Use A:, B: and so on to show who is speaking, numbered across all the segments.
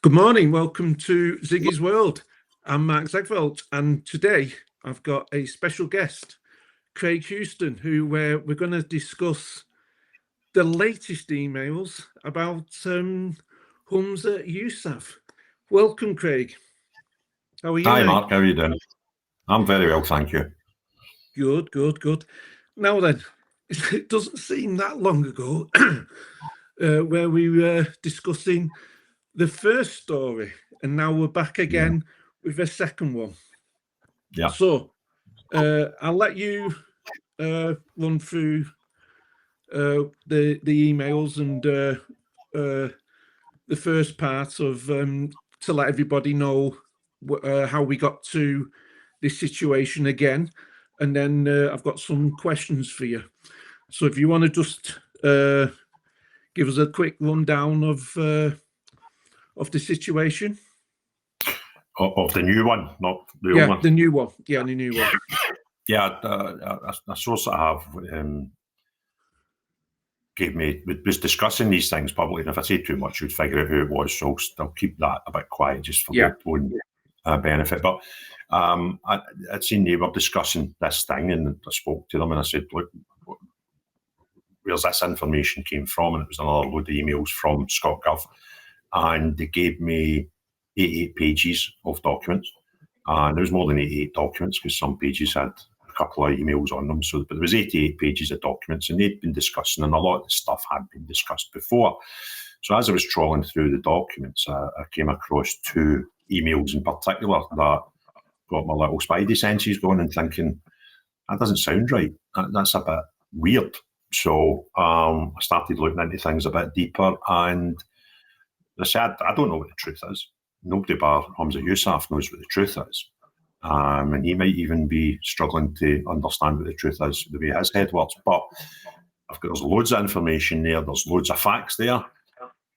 A: Good morning, welcome to Ziggys World. I'm Mark Zegveld, and today I've got a special guest, Craig Houston, who we're going to discuss the latest emails about Humza Yousaf. Welcome, Craig. How are you?
B: Hi, Mark. How are you doing? I'm very well, thank you.
A: Good. Now then, it doesn't seem that long ago where we were discussing the first story, and now we're back again with a second one.
B: Yeah.
A: So I'll let you run through the emails and the first part of to let everybody know how we got to this situation again, and then I've got some questions for you. So if you want to just give us a quick rundown of the situation.
B: Of the new one, not the old one.
A: The new one. Yeah, the new one.
B: Yeah, a source that I have was discussing these things publicly, and if I say too much, you'd figure out who it was, so I'll keep that a bit quiet just for their own benefit. But I'd seen they were discussing this thing, and I spoke to them, and I said, look, where's this information came from? And it was another load of emails from ScotGov, and they gave me 88 pages of documents, and there was more than 88 documents because some pages had a couple of emails on them. But there was 88 pages of documents, and they'd been discussing, and a lot of the stuff had been discussed before. So as I was trawling through the documents, I came across two emails in particular that got my little spidey senses going and thinking, that doesn't sound right. That's a bit weird. So I started looking into things a bit deeper, and I said, I don't know what the truth is. Nobody bar Humza Yousaf knows what the truth is. And he might even be struggling to understand what the truth is the way his head works. But there's loads of information there. There's loads of facts there.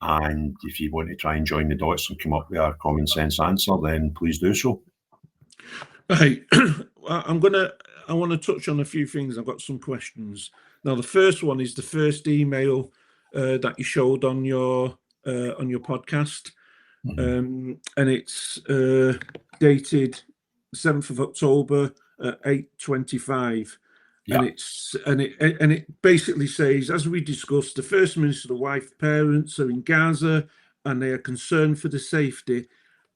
B: And if you want to try and join the dots and come up with a common sense answer, then please do so.
A: Right. I want to touch on a few things. I've got some questions. Now, the first one is the first email that you showed on your podcast. And it's dated 7th of October at 8:25. Yeah. And it basically says, as we discussed, the First Minister, the wife, parents are in Gaza and they are concerned for the safety.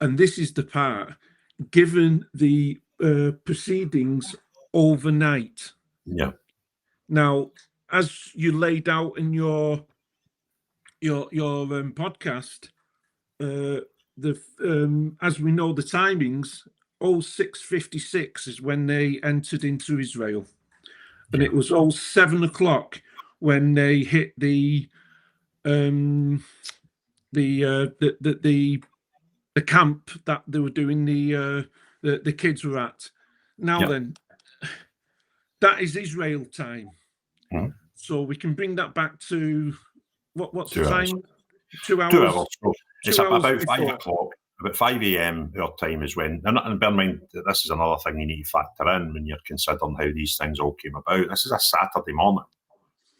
A: And this is the part, given the proceedings overnight.
B: Yeah.
A: Now, as you laid out in your podcast, as we know, the timings, 06:56 is when they entered into Israel, and it was 07 o'clock when they hit the camp that they were doing the kids were at. Now then, that is Israel time. So we can bring that back to what's the time? 2 hours.
B: 2 hours. It's about 5
A: before.
B: o'clock. About 5 a.m. our time is when, and bear in mind, this is another thing you need to factor in when you're considering how these things all came about. This is a Saturday morning.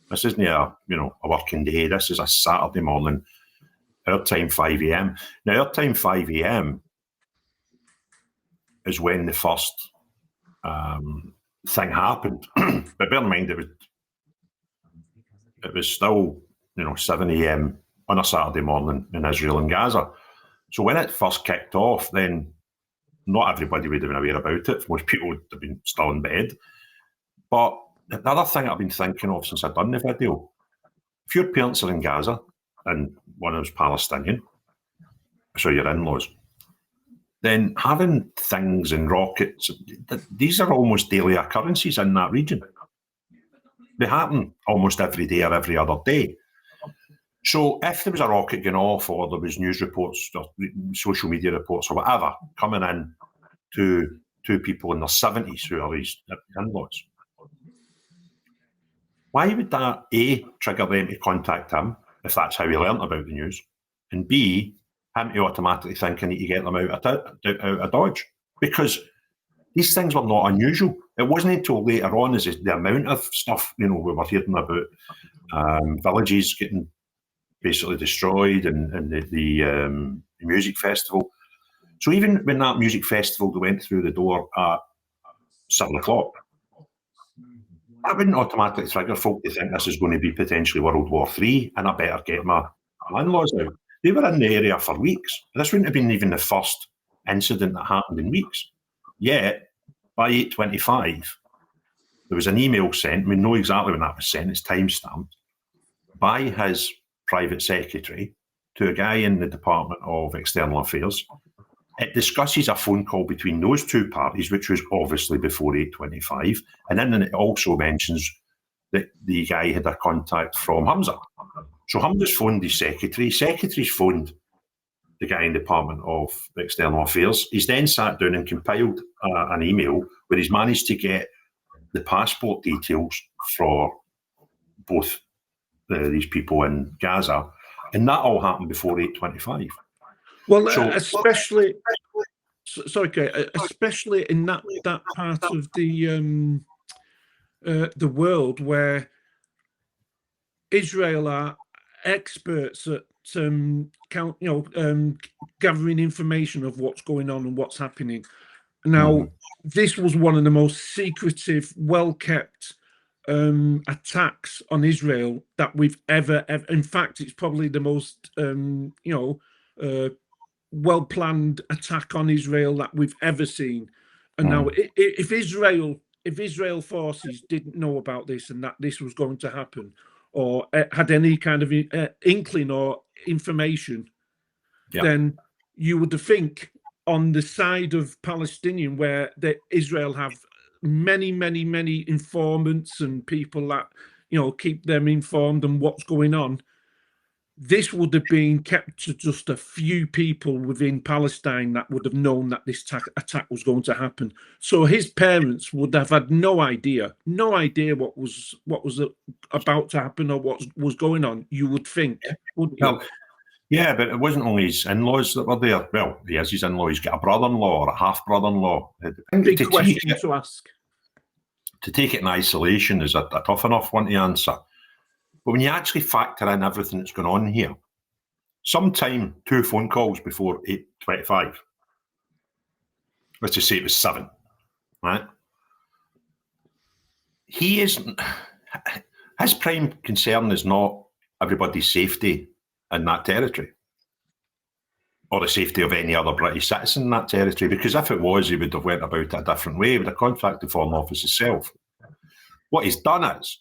B: This isn't a working day. This is a Saturday morning. Our time 5 a.m. Now, our time 5 a.m. is when the first thing happened. But bear in mind, it was still 7 a.m. on a Saturday morning in Israel and Gaza. So when it first kicked off, then not everybody would have been aware about it. Most people would have been still in bed. But the other thing I've been thinking of since I've done the video, if your parents are in Gaza and one of them's Palestinian, so your in-laws, then having things and rockets, these are almost daily occurrences in that region. They happen almost every day or every other day. So if there was a rocket going off, or there was news reports or social media reports or whatever coming in to two people in their 70s who are his in-laws, why would that A, trigger them to contact him if that's how he learnt about the news, and B, him to automatically think I need to get them out of Dodge? Because these things were not unusual. It wasn't until later on as the amount of stuff we were hearing about villages getting basically destroyed, and the music festival. So even when that music festival went through the door at 7 o'clock, I wouldn't automatically trigger folk to think this is going to be potentially World War III and I better get my in-laws out. They were in the area for weeks. This wouldn't have been even the first incident that happened in weeks. Yet, by 8:25, there was an email sent, we know exactly when that was sent, it's time-stamped, by his private secretary to a guy in the Department of External Affairs. It discusses a phone call between those two parties, which was obviously before 8:25, and then it also mentions that the guy had a contact from Humza. So Humza's phoned his secretary, secretary's phoned the guy in the Department of External Affairs. He's then sat down and compiled an email where he's managed to get the passport details for both these people in Gaza, and that all happened before 8:25.
A: Well, so, especially in that part of the world where Israel are experts at gathering information of what's going on and what's happening. Now, this was one of the most secretive, well-kept attacks on Israel that we've ever. In fact, it's probably the most well-planned attack on Israel that we've ever seen. And now, if Israel forces didn't know about this and that this was going to happen, or had any kind of inkling or information, then you would think on the side of Palestinian, where Israel have many informants and people that keep them informed on what's going on, this would have been kept to just a few people within Palestine that would have known that this attack was going to happen. So his parents would have had no idea what was about to happen or what was going on. You would think, wouldn't you?
B: Well, yeah, but it wasn't only his in-laws that were there. Well, he has his in-law. He's got a brother-in-law or a half-brother-in-law.
A: Big question to ask.
B: To take it in isolation is a tough enough one to answer. But when you actually factor in everything that's going on here, sometime 2 phone calls before 8:25, let's just say it was 7, right? His prime concern is not everybody's safety in that territory or the safety of any other British citizen in that territory, because if it was, he would have went about it a different way. He would have contacted the Foreign Office itself. What he's done is,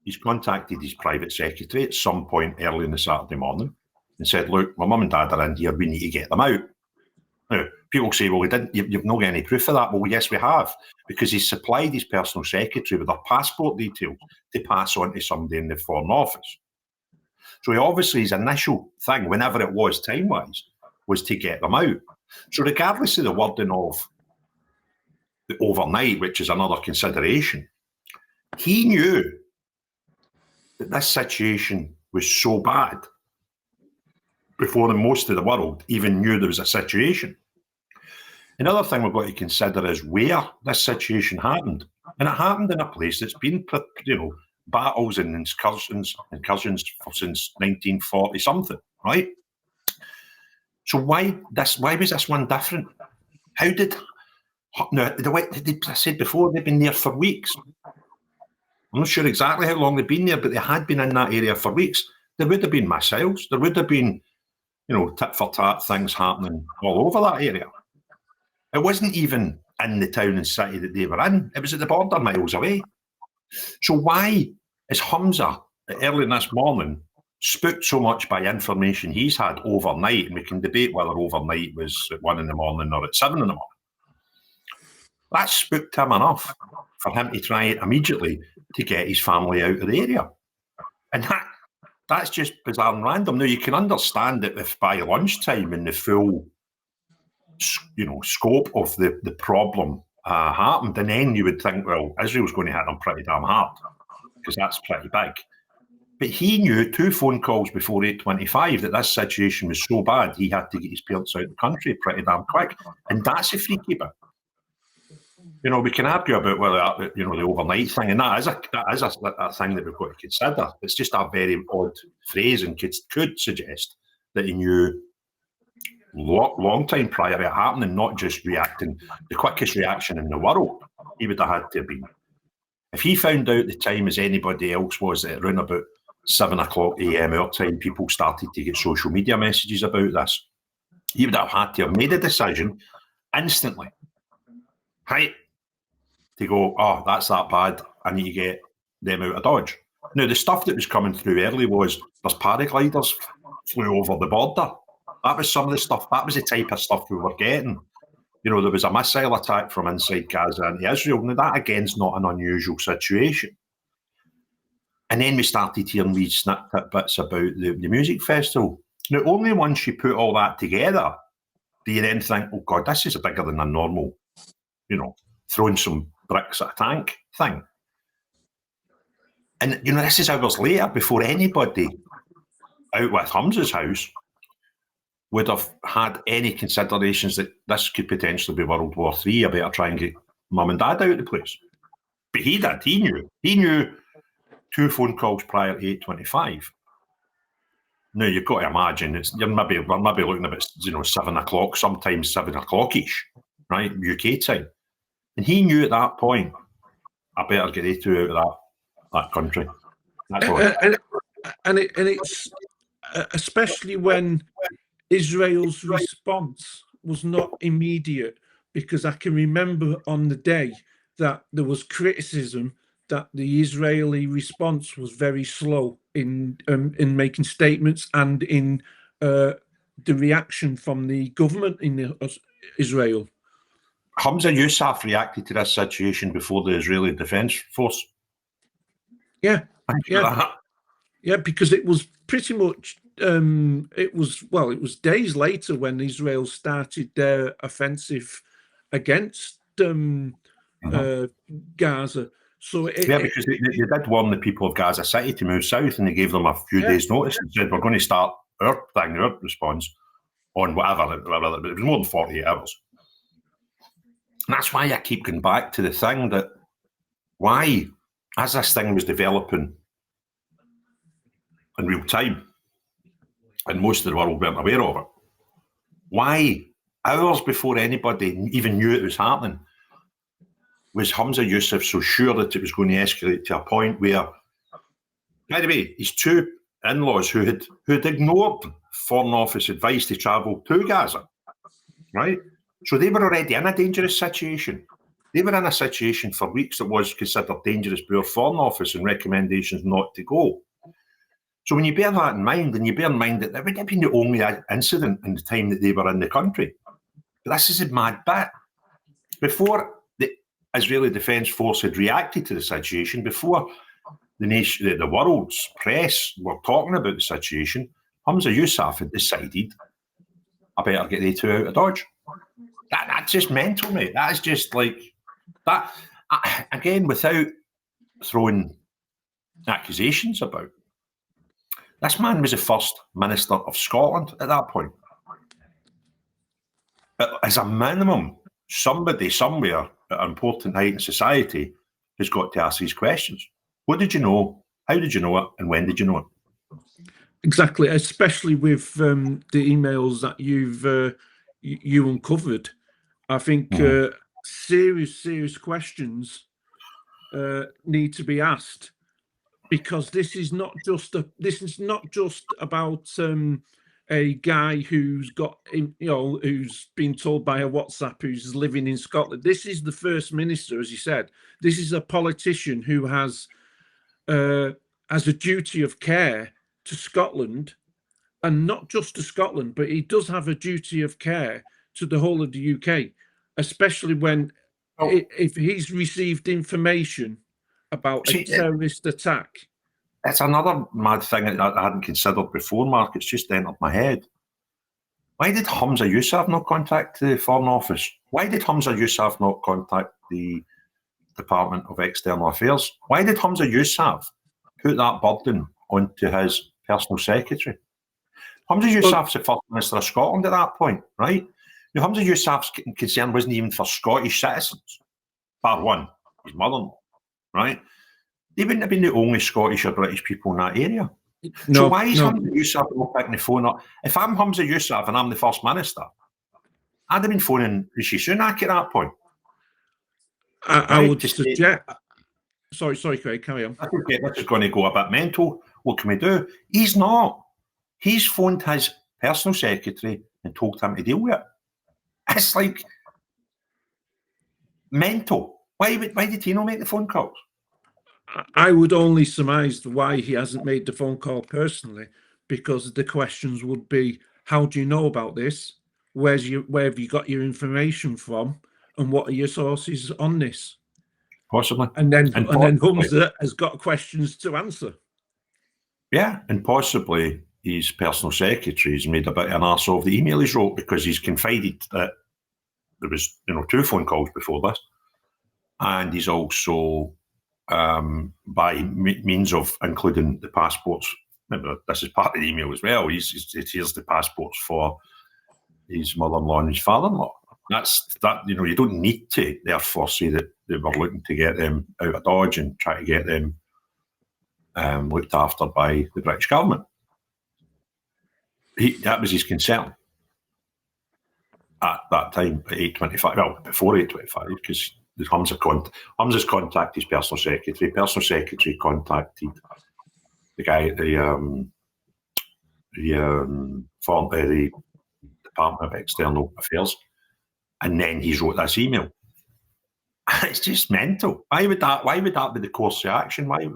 B: he's contacted his private secretary at some point early on the Saturday morning and said, look, my mum and dad are in here, we need to get them out. Now, people say, well, you've not got any proof of that. Well, yes, we have, because he supplied his personal secretary with their passport details to pass on to somebody in the Foreign Office. So he obviously, his initial thing, whenever it was time-wise, was to get them out. So regardless of the wording of the overnight, which is another consideration, he knew that this situation was so bad before most of the world even knew there was a situation. Another thing we've got to consider is where this situation happened. And it happened in a place that's been, battles and incursions since 1940 something, right? So why was this one different? I said before, they've been there for weeks. I'm not sure exactly how long they've been there, but they had been in that area for weeks. There would have been missiles. There would have been, tit for tat things happening all over that area. It wasn't even in the town and city that they were in. It was at the border miles away. So why is Humza early this morning spooked so much by information he's had overnight? And we can debate whether overnight was at 1 in the morning or at 7 in the morning. That spooked him enough for him to try it immediately to get his family out of the area. And that's just bizarre and random. Now, you can understand it if by lunchtime and the full scope of the problem happened, and then you would think, well, Israel's going to hit them pretty damn hard, because that's pretty big. But he knew 2 phone calls before 8:25 that this situation was so bad he had to get his parents out of the country pretty damn quick. And that's a freaky bit. You know, we can argue about whether, you know, the overnight thing, and that is a thing that we've got to consider. It's just a very odd phrase, and could suggest that he knew long time prior to it happening, not just reacting, the quickest reaction in the world. He would have had to have been. If he found out the time as anybody else was, at around about 7 o'clock a.m. our time, people started to get social media messages about this, he would have had to have made a decision instantly. Right? To go, oh, that's that bad, I need to get them out of Dodge. Now, the stuff that was coming through early was there's paragliders flew over the border. That was some of the stuff, that was the type of stuff we were getting. You know, there was a missile attack from inside Gaza into Israel. Now, that again's not an unusual situation. And then we started hearing these snippet bits about the music festival. Now, only once you put all that together do you then think, oh God, this is bigger than a normal, you know, throwing some bricks at a tank thing. And, you know, this is hours later before anybody out with Humza's house would have had any considerations that this could potentially be World War III. I better try and get mum and dad out of the place. But he did. He knew. He knew 2 phone calls prior to 8:25. Now, you've got to imagine, we're maybe looking about, you know, 7 o'clock, sometimes 7 o'clock-ish, right, UK time. And he knew at that point, I better get the two out of that country. That's all.
A: And it's especially when Israel's response was not immediate, because I can remember on the day that there was criticism that the Israeli response was very slow in making statements and in the reaction from the government in Israel.
B: Humza Yousaf reacted to this situation before the Israeli Defence Force.
A: Yeah, because it was pretty much it was days later when Israel started their offensive against Gaza. So
B: because they did warn the people of Gaza City to move south, and they gave them a few days' notice and said, we're going to start our response on whatever, it was more than 48 hours. And that's why I keep going back to the thing that why, as this thing was developing in real time, and most of the world weren't aware of it, why, hours before anybody even knew it was happening, was Humza Yousaf so sure that it was going to escalate to a point where, by the way, his 2 in-laws who had ignored Foreign Office advice to travel to Gaza, right? So they were already in a dangerous situation. They were in a situation for weeks that was considered dangerous by our Foreign Office and recommendations not to go. So when you bear that in mind, and you bear in mind that it would have been the only incident in the time that they were in the country. But this is a mad bit. Before the Israeli Defence Force had reacted to the situation, before the world's press were talking about the situation, Humza Yousaf had decided, I better get the 2 out of Dodge. That's just mental, mate. That is just like that. Again, without throwing accusations about. This man was the First Minister of Scotland at that point. As a minimum, somebody somewhere at an important height in society has got to ask these questions. What did you know? How did you know it? And when did you know it?
A: Exactly, especially with the emails that you uncovered. I think serious questions need to be asked, because this is not just about a guy who's got, who's been told by a WhatsApp who's living in Scotland. This is the First Minister, as you said. This is a politician who has a duty of care to Scotland, and not just to Scotland, but he does have a duty of care to the whole of the UK, especially when if he's received information about a terrorist attack.
B: It's another mad thing that I hadn't considered before, Mark. It's just entered my head. Why did Humza Yousaf not contact the Foreign Office? Why did Humza Yousaf not contact the Department of External Affairs? Why did Humza Yousaf put that burden onto his personal secretary? Humza Yousaf's the First Minister of Scotland at that point, right? Now, Humza Yousaf's concern wasn't even for Scottish citizens. bar one, his mother-in-law, right? They wouldn't have been the only Scottish or British people in that area.
A: No,
B: so why is
A: no.
B: Humza Yousaf not picking the phone up? If I'm Humza Yousaf and I'm the First Minister, I'd have been phoning Rishi Sunak at that point.
A: I would suggest... Sorry, Craig, carry on.
B: Okay, this is going to go a bit mental. What can we do? He's not. He's phoned his personal secretary and told him to deal with it. It's like mental. Why did he not make the phone calls?
A: I would only surmise why he hasn't made the phone call personally, because the questions would be, how do you know about this? Where have you got your information from? And what are your sources on this?
B: Possibly.
A: And then Humza has got questions to answer.
B: Yeah, and possibly his personal secretary's made a bit of an arse of the email he's wrote, because he's confided that there was, 2 phone calls before this. And he's also, by means of including the passports, remember this is part of the email as well, here's the passports for his mother-in-law and his father-in-law. You don't need to therefore say that they were looking to get them out of Dodge and try to get them looked after by the British government. That was his concern at that time, at 8:25. Well, before 8:25, because Humza's contacted his personal secretary. Personal secretary contacted the guy at the Department of External Affairs, and then he wrote this email. It's just mental. Why would that be the course of action? Why,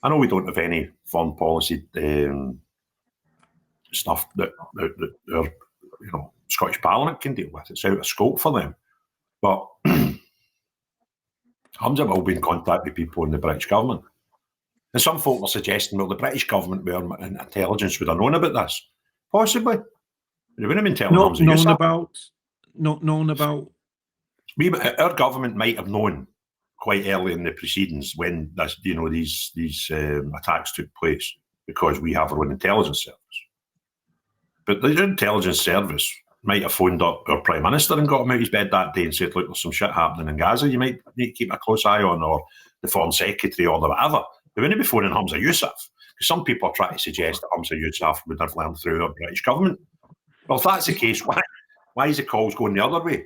B: I know we don't have any foreign policy stuff that our Scottish Parliament can deal with. It's out of scope for them. But Humza will be in contact with people in the British government. And some folk are suggesting, well, the British government and intelligence would have known about this. Possibly. They wouldn't have been telling Humza
A: known about.
B: Our government might have known quite early in the proceedings when this, these attacks took place, because we have our own intelligence service. But the intelligence service might have phoned up our Prime Minister and got him out of his bed that day and said, look, there's some shit happening in Gaza you might need to keep a close eye on, or the Foreign Secretary or the whatever. They wouldn't be phoning Humza Yousaf. Because some people are trying to suggest that Humza Yousaf would have learned through our British government. Well, if that's the case, why is the calls going the other way?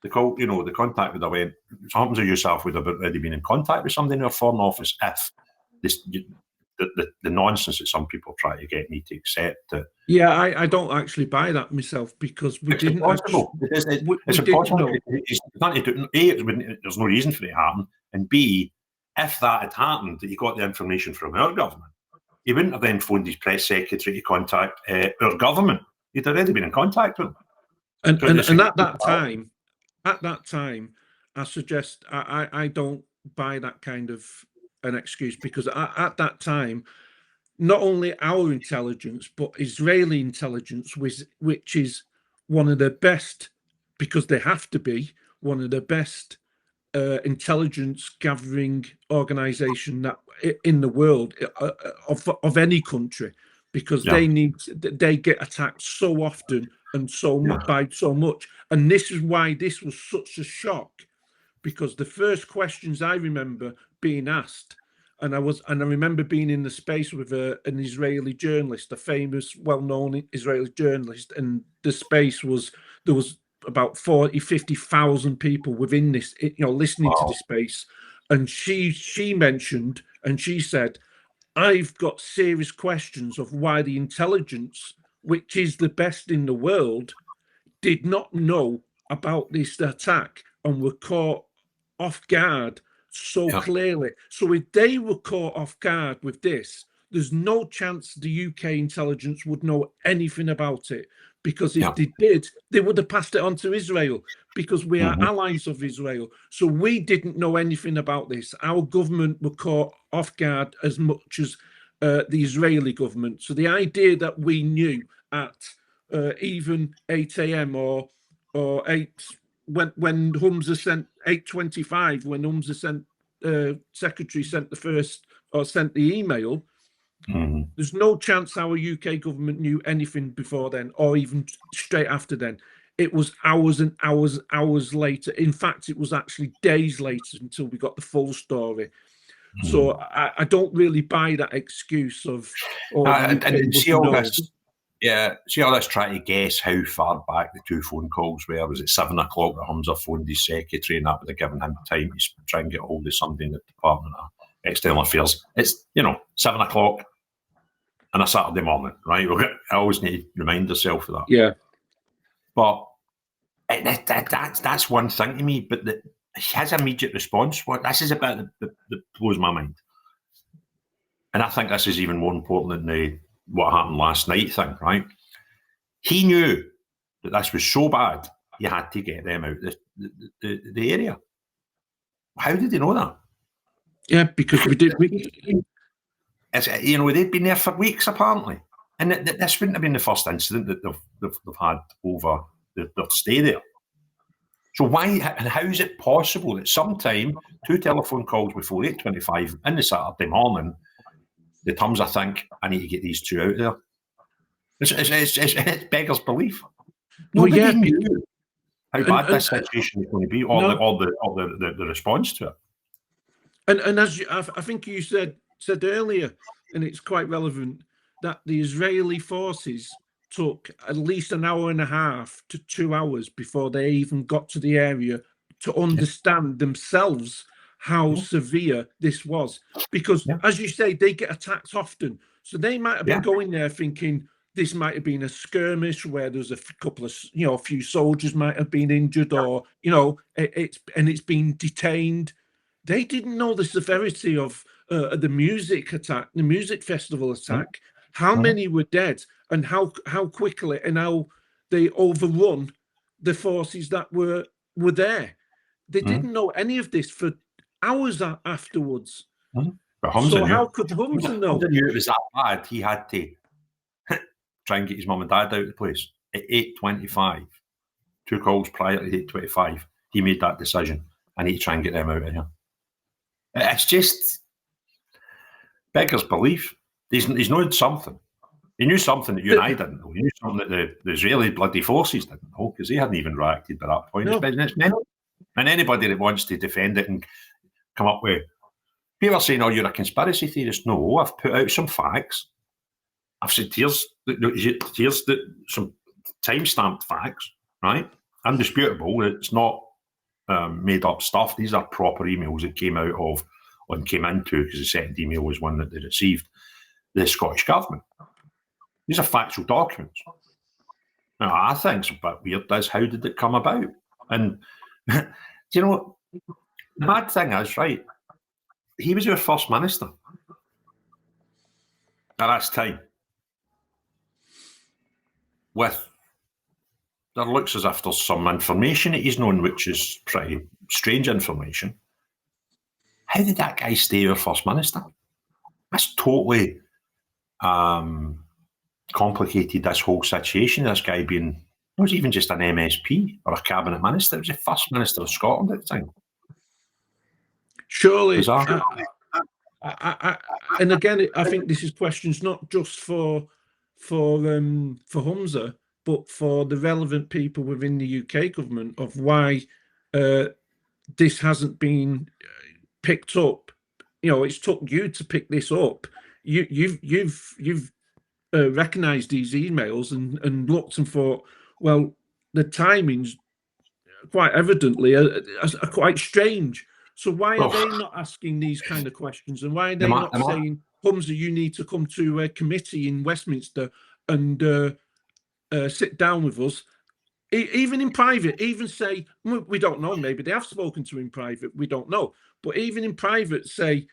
B: The call, the contact would have went, Humza Yousaf would have already been in contact with somebody in our Foreign Office if the nonsense that some people try to get me to accept.
A: Yeah, I don't actually buy that myself, because we didn't.
B: Impossible. It's impossible. There's no reason for it to happen. And B, if that had happened, that he got the information from our government, he wouldn't have then phoned his press secretary to contact our government. He'd already been in contact with them.
A: And at that time, I suggest I don't buy that kind of an excuse, because at that time, not only our intelligence, but Israeli intelligence, which is one of the best, because they have to be one of the best intelligence gathering organization that in the world of any country, because they get attacked so often and by so much. And this is why this was such a shock, because the first questions I remember being asked, and I remember being in the space with an Israeli journalist, a famous, well-known Israeli journalist, and the space there was about 50,000 people within this, listening to the space. And she mentioned, and she said, I've got serious questions of why the intelligence, which is the best in the world, did not know about this attack and were caught off guard so clearly. So if they were caught off guard with this, there's no chance the UK intelligence would know anything about it, because if they did, they would have passed it on to Israel, because we are allies of Israel. So we didn't know anything about this. Our government were caught off guard as much as the Israeli government. So the idea that we knew at even 8 a.m. or 8, when Humza sent 8:25, when Humza secretary sent the email, there's no chance our UK government knew anything before then, or even straight after then. it was hours and hours later. In fact, it was actually days later until we got the full story. So I don't really buy that excuse of,
B: and see all this. Yeah, see all this trying to guess how far back the two phone calls were. Was it 7 o'clock that Humza phoned his secretary and that would have given him time to try and get hold of somebody in the Department of External Affairs? It's, 7 o'clock on a Saturday morning, right? I always need to remind yourself of that.
A: Yeah.
B: But that's one thing to me. But his immediate response, this is a bit that blows my mind. And I think this is even more important than what happened last night thing, right? He knew that this was so bad, he had to get them out of the area. How did he know that?
A: Yeah, because we did.
B: They'd been there for weeks, apparently. And this wouldn't have been the first incident that they've had over their stay there. So why and how is it possible that sometime 2 telephone calls before 8:25 in the Saturday morning, the Humza think, I need to get these 2 out there? It beggars belief. Nobody knew how bad this situation was going to be, or the response to it.
A: And as I think you said earlier, and it's quite relevant, that the Israeli forces took at least an hour and a half to 2 hours before they even got to the area to understand themselves how severe this was. Because, as you say, they get attacked often. So they might have been going there thinking this might have been a skirmish where there's a couple of, a few soldiers might have been injured, or, it's been detained. They didn't know the severity of the music attack, the music festival attack, how many were dead, and how quickly and how they overrun the forces that were there. They didn't know any of this for hours afterwards.
B: But Humza
A: so
B: knew.
A: How could Humza know?
B: Humza knew it was that bad. He had to try and get his mum and dad out of the place at 8:25. 2 calls prior to 8:25. He made that decision. I need to try and get them out of here. It's just beggars belief. He's known something. He knew something that you and I didn't know. He knew something that the Israeli bloody forces didn't know, because they hadn't even reacted by that point.
A: No.
B: And anybody that wants to defend it and come up with people are saying, "Oh, you're a conspiracy theorist." No, I've put out some facts. I've said here's some time-stamped facts, right? Undisputable. It's not made up stuff. These are proper emails that came into, because the second email was one that they received, the Scottish Government. These are factual documents. Now, I think it's a bit weird as how did it come about? And, the mad thing is, right, he was our first minister at that time. There looks as if there's some information that he's known, which is pretty strange information. How did that guy stay our first minister? That's totally complicated this whole situation. This guy being, it was even just an MSP or a cabinet minister. It was the first minister of Scotland at the time.
A: Surely, and again, I think this is questions not just for Humza, but for the relevant people within the UK government of why this hasn't been picked up. It's took you to pick this up. You've recognised these emails and looked and thought, well, the timings quite evidently are quite strange. So why are they not asking these kind of questions? And why are they not saying, Humza, you need to come to a committee in Westminster and sit down with us, even in private, even say, we don't know, maybe they have spoken to him in private, we don't know. But even in private, say,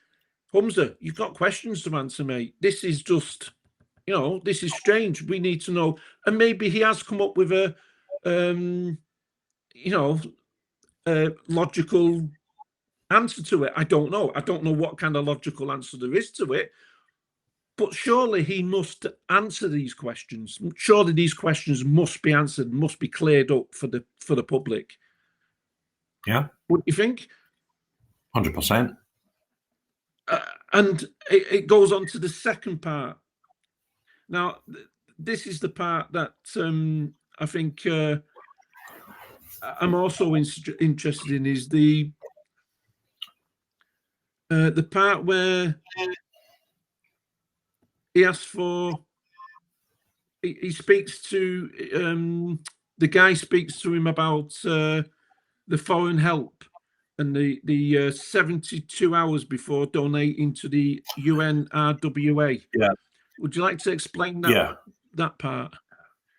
A: Humza, you've got questions to answer, mate. This is just, this is strange. We need to know. And maybe he has come up with a logical answer to it. I don't know. I don't know what kind of logical answer there is to it. But surely he must answer these questions. Surely these questions must be answered, must be cleared up for the public.
B: Yeah.
A: What do you think?
B: 100%.
A: And it goes on to the second part. Now, this is the part that I think I'm also interested in is the part where he asks for. He speaks to the guy speaks to him about the foreign help and the 72 hours before donating to the UNRWA.
B: Yeah.
A: Would you like to explain that that part?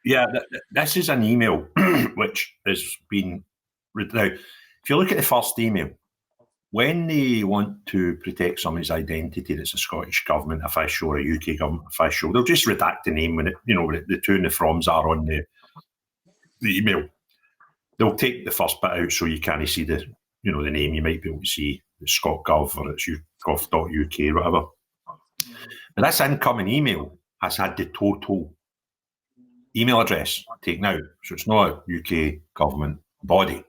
B: Yeah, this is an email which has been now. If you look at the first email, when they want to protect somebody's identity that's a Scottish government official or a UK government official, they'll just redact the name when the to and the froms are on the email. They'll take the first bit out so you can't see the name. You might be able to see the ScotGov or it's gov.uk or whatever. But this incoming email has had the total email address taken out, so it's not a UK government body.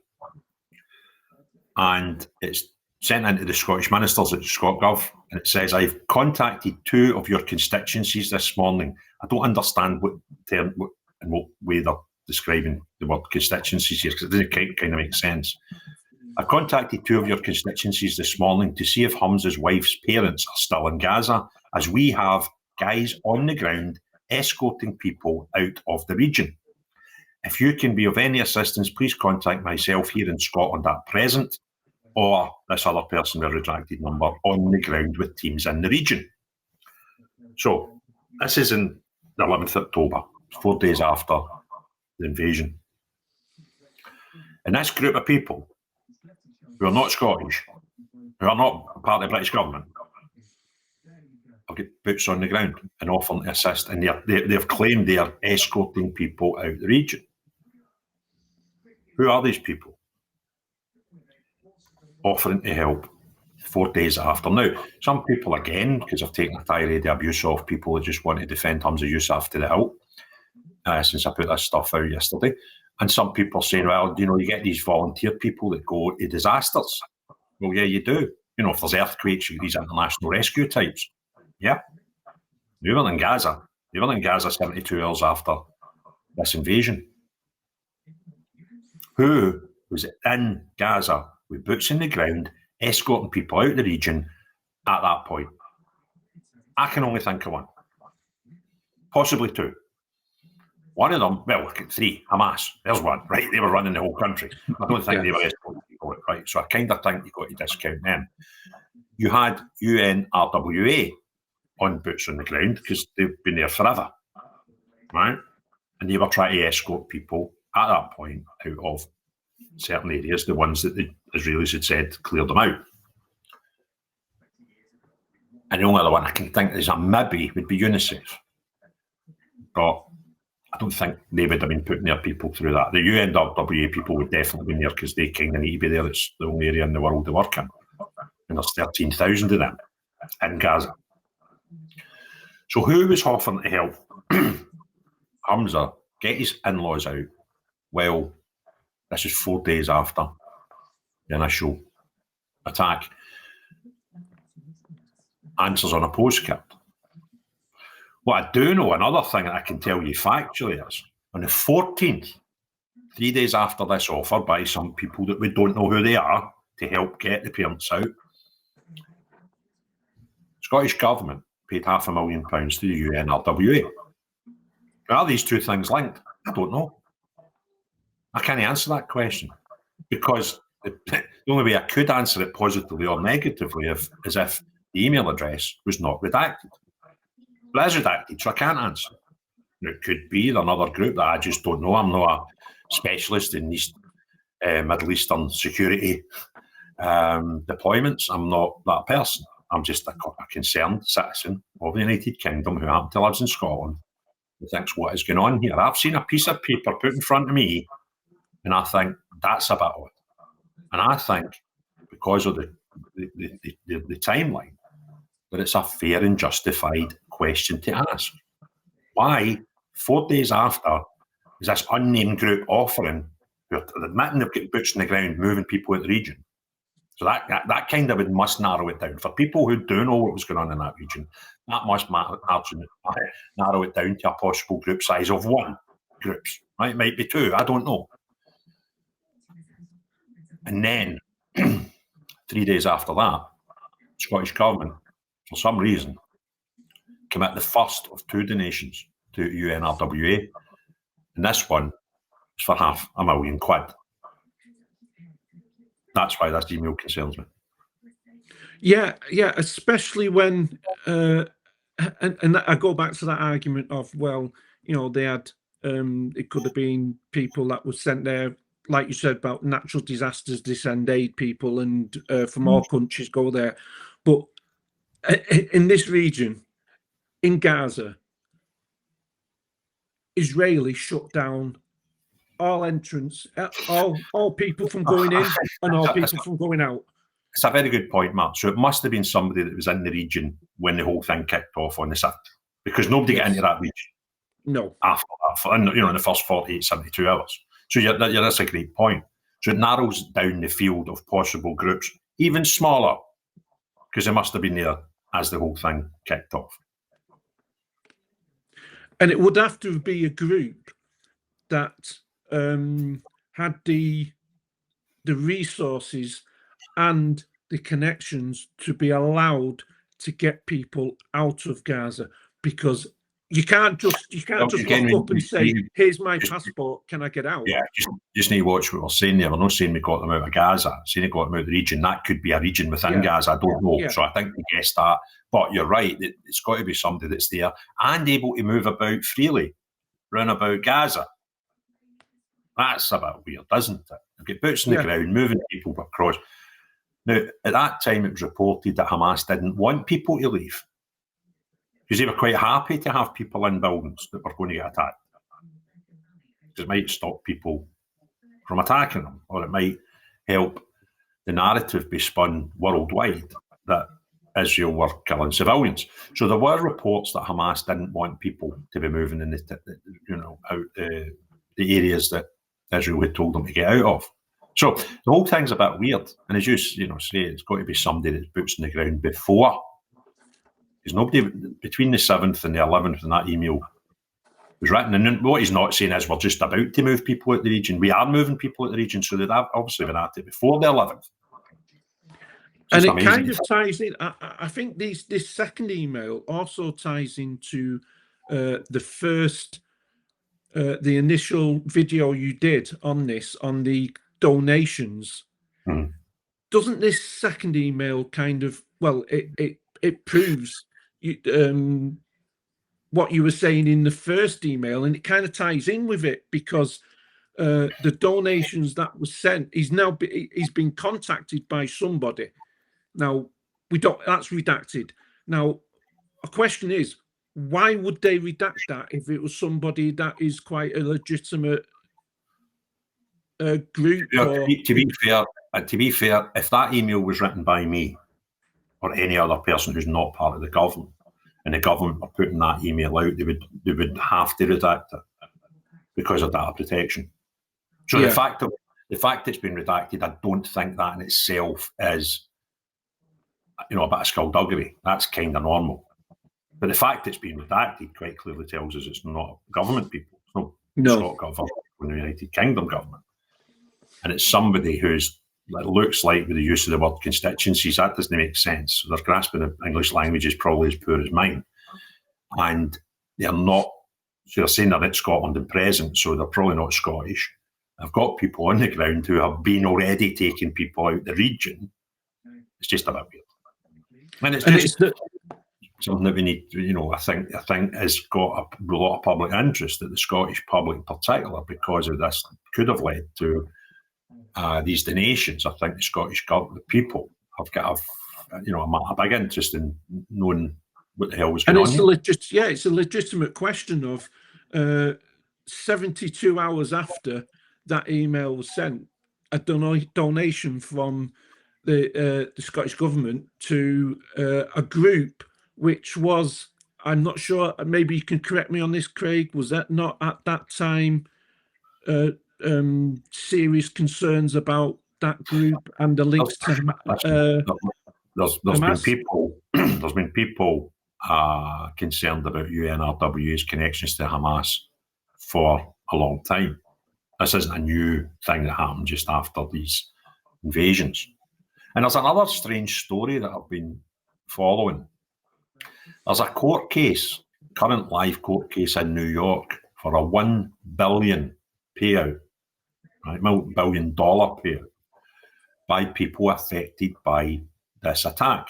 B: And it's sent into the Scottish ministers at ScotGov, and it says, I've contacted 2 of your constituencies this morning. I don't understand what way they're describing the word constituencies here, because it doesn't kind of make sense. I contacted 2 of your constituencies this morning to see if Humza's wife's parents are still in Gaza, as we have guys on the ground escorting people out of the region. If you can be of any assistance, please contact myself here in Scotland at present, or this other person with a redacted number on the ground with teams in the region. So this is in the 11th of October, 4 days after the invasion. And this group of people who are not Scottish, who are not part of the British government, have got boots on the ground and offering to assist, and they've claimed they are escorting people out of the region. Who are these people offering to help 4 days after? Now, some people, again, because I've taken a tirade of abuse of people who just want to defend Humza Yousaf to the hilt, since I put this stuff out yesterday, and some people saying, well, you get these volunteer people that go to disasters. Well, yeah, you do. If there's earthquakes, you get these international rescue types. Yeah. They were in Gaza. They were in Gaza 72 hours after this invasion. Who was in Gaza with boots in the ground, escorting people out of the region at that point? I can only think of one. Possibly 2. One of them, well, 3, Hamas. There's one, right? They were running the whole country. I don't think they were escorting people out, right? So I kind of think you've got to discount them. You had UNRWA on boots on the ground because they've been there forever, right? And they were trying to escort people at that point out of certain areas, the ones that the Israelis had said cleared them out. And the only other one I can think is a maybe would be UNICEF. But I don't think they would have been putting their people through that. The UNRWA people would definitely be there because they kind of need to be there. It's the only area in the world they work in. And there's 13,000 of them in Gaza. So who was offering to help Humza get his in-laws out? Well, this is 4 days after the initial attack. Answers on a postcard. What I do know, another thing that I can tell you factually is, on the 14th, 3 days after this offer by some people that we don't know who they are to help get the parents out, Scottish Government paid £500,000 to the UNRWA. Are these 2 things linked? I don't know. I can't answer that question because the only way I could answer it positively or negatively is if the email address was not redacted. But it is redacted, so I can't answer. It could be another group that I just don't know. I'm not a specialist in these Middle Eastern security deployments. I'm not that person. I'm just a concerned citizen of the United Kingdom who happens to live in Scotland who thinks, what is going on here? I've seen a piece of paper put in front of me and I think that's a bit odd. And I think because of the timeline, that it's a fair and justified question to ask. Why, 4 days after, is this unnamed group offering, who are admitting they've got boots on the ground, moving people out of the region? So that kind of must narrow it down. For people who do know what was going on in that region, that must narrow it down to a possible group size of 1 groups. Right? It might be 2, I don't know. And then 3 days after that, the Scottish Government, for some reason, commit the first of 2 donations to UNRWA. And this one is for £500,000. That's why this email concerns me.
A: Yeah, especially when, and I go back to that argument of, well, they had, it could have been people that were sent there, like you said, about natural disasters, they send aid people, and from all countries go there. But in this region, in Gaza, Israeli shut down all entrance, all people from going in and all people from going out.
B: It's a very good point, Matt. So it must have been somebody that was in the region when the whole thing kicked off on the 7th, because nobody got into that region.
A: No.
B: After that, in the first 48, 72 hours. So that's a great point. So it narrows down the field of possible groups, even smaller, because they must have been there as the whole thing kicked off.
A: And it would have to be a group that had the resources and the connections to be allowed to get people out of Gaza, because you can't just walk up and say, "Here's my passport, can I get out?"
B: Yeah, just need to watch what we're saying there. We're not saying we got them out of Gaza, saying we got them out of the region. That could be a region within Gaza, I don't know. So I think we guessed that. But you're right, it's got to be somebody that's there and able to move about freely round about Gaza. That's a bit weird, isn't it? Get boots on the ground, moving people across. Now, at that time, it was reported that Hamas didn't want people to leave, because they were quite happy to have people in buildings that were going to get attacked, because it might stop people from attacking them, or it might help the narrative be spun worldwide that Israel were killing civilians. So there were reports that Hamas didn't want people to be moving in out the areas that Israel had told them to get out of. So the whole thing's a bit weird. And as you say, it's got to be somebody that's boots on the ground before. Because nobody, between the 7th and the 11th, and that email was written. And what he's not saying is we're just about to move people out the region. We are moving people out the region, so they'd obviously been at it before the 11th.
A: And it kind of ties in. I think this second email also ties into the first, the initial video you did on this, on the donations. Doesn't this second email kind of, well, it proves what you were saying in the first email, and it kind of ties in with it, because the donations that were sent, he's been contacted by somebody. Now, that's redacted. Now, a question is, why would they redact that if it was somebody that is quite a legitimate group?
B: To be fair, if that email was written by me or any other person who's not part of the government, and the government are putting that email out, they would have to redact it because of data protection. So the fact it's been redacted, I don't think that in itself is a bit of skullduggery. That's kind of normal. But the fact it's been redacted quite clearly tells us it's not government people. It's not the Scottish government or the United Kingdom government. And it's somebody who's, it looks like, with the use of the word constituencies, that doesn't make sense. So their grasp of the English language is probably as poor as mine. And they're not, so they're saying they're in Scotland and present, so they're probably not Scottish. I've got people on the ground who have been already taking people out the region. It's just a bit weird. And it's just something that we need to, I think has got a lot of public interest, that the Scottish public in particular, because of this, could have led to these donations. I think the Scottish government, the people, have got a big interest in knowing what the hell was going on.
A: And it's a legitimate question of 72 hours after that email was sent, a donation from the Scottish government to a group which was, I'm not sure, maybe you can correct me on this, Craig, was that not at that time serious concerns about that group and the links to
B: there's been people concerned about UNRWA's connections to Hamas for a long time. This isn't a new thing that happened just after these invasions. And there's another strange story that I've been following. There's a court case, current live court case in New York for a $1 billion payout, right, $1 billion payout by people affected by this attack.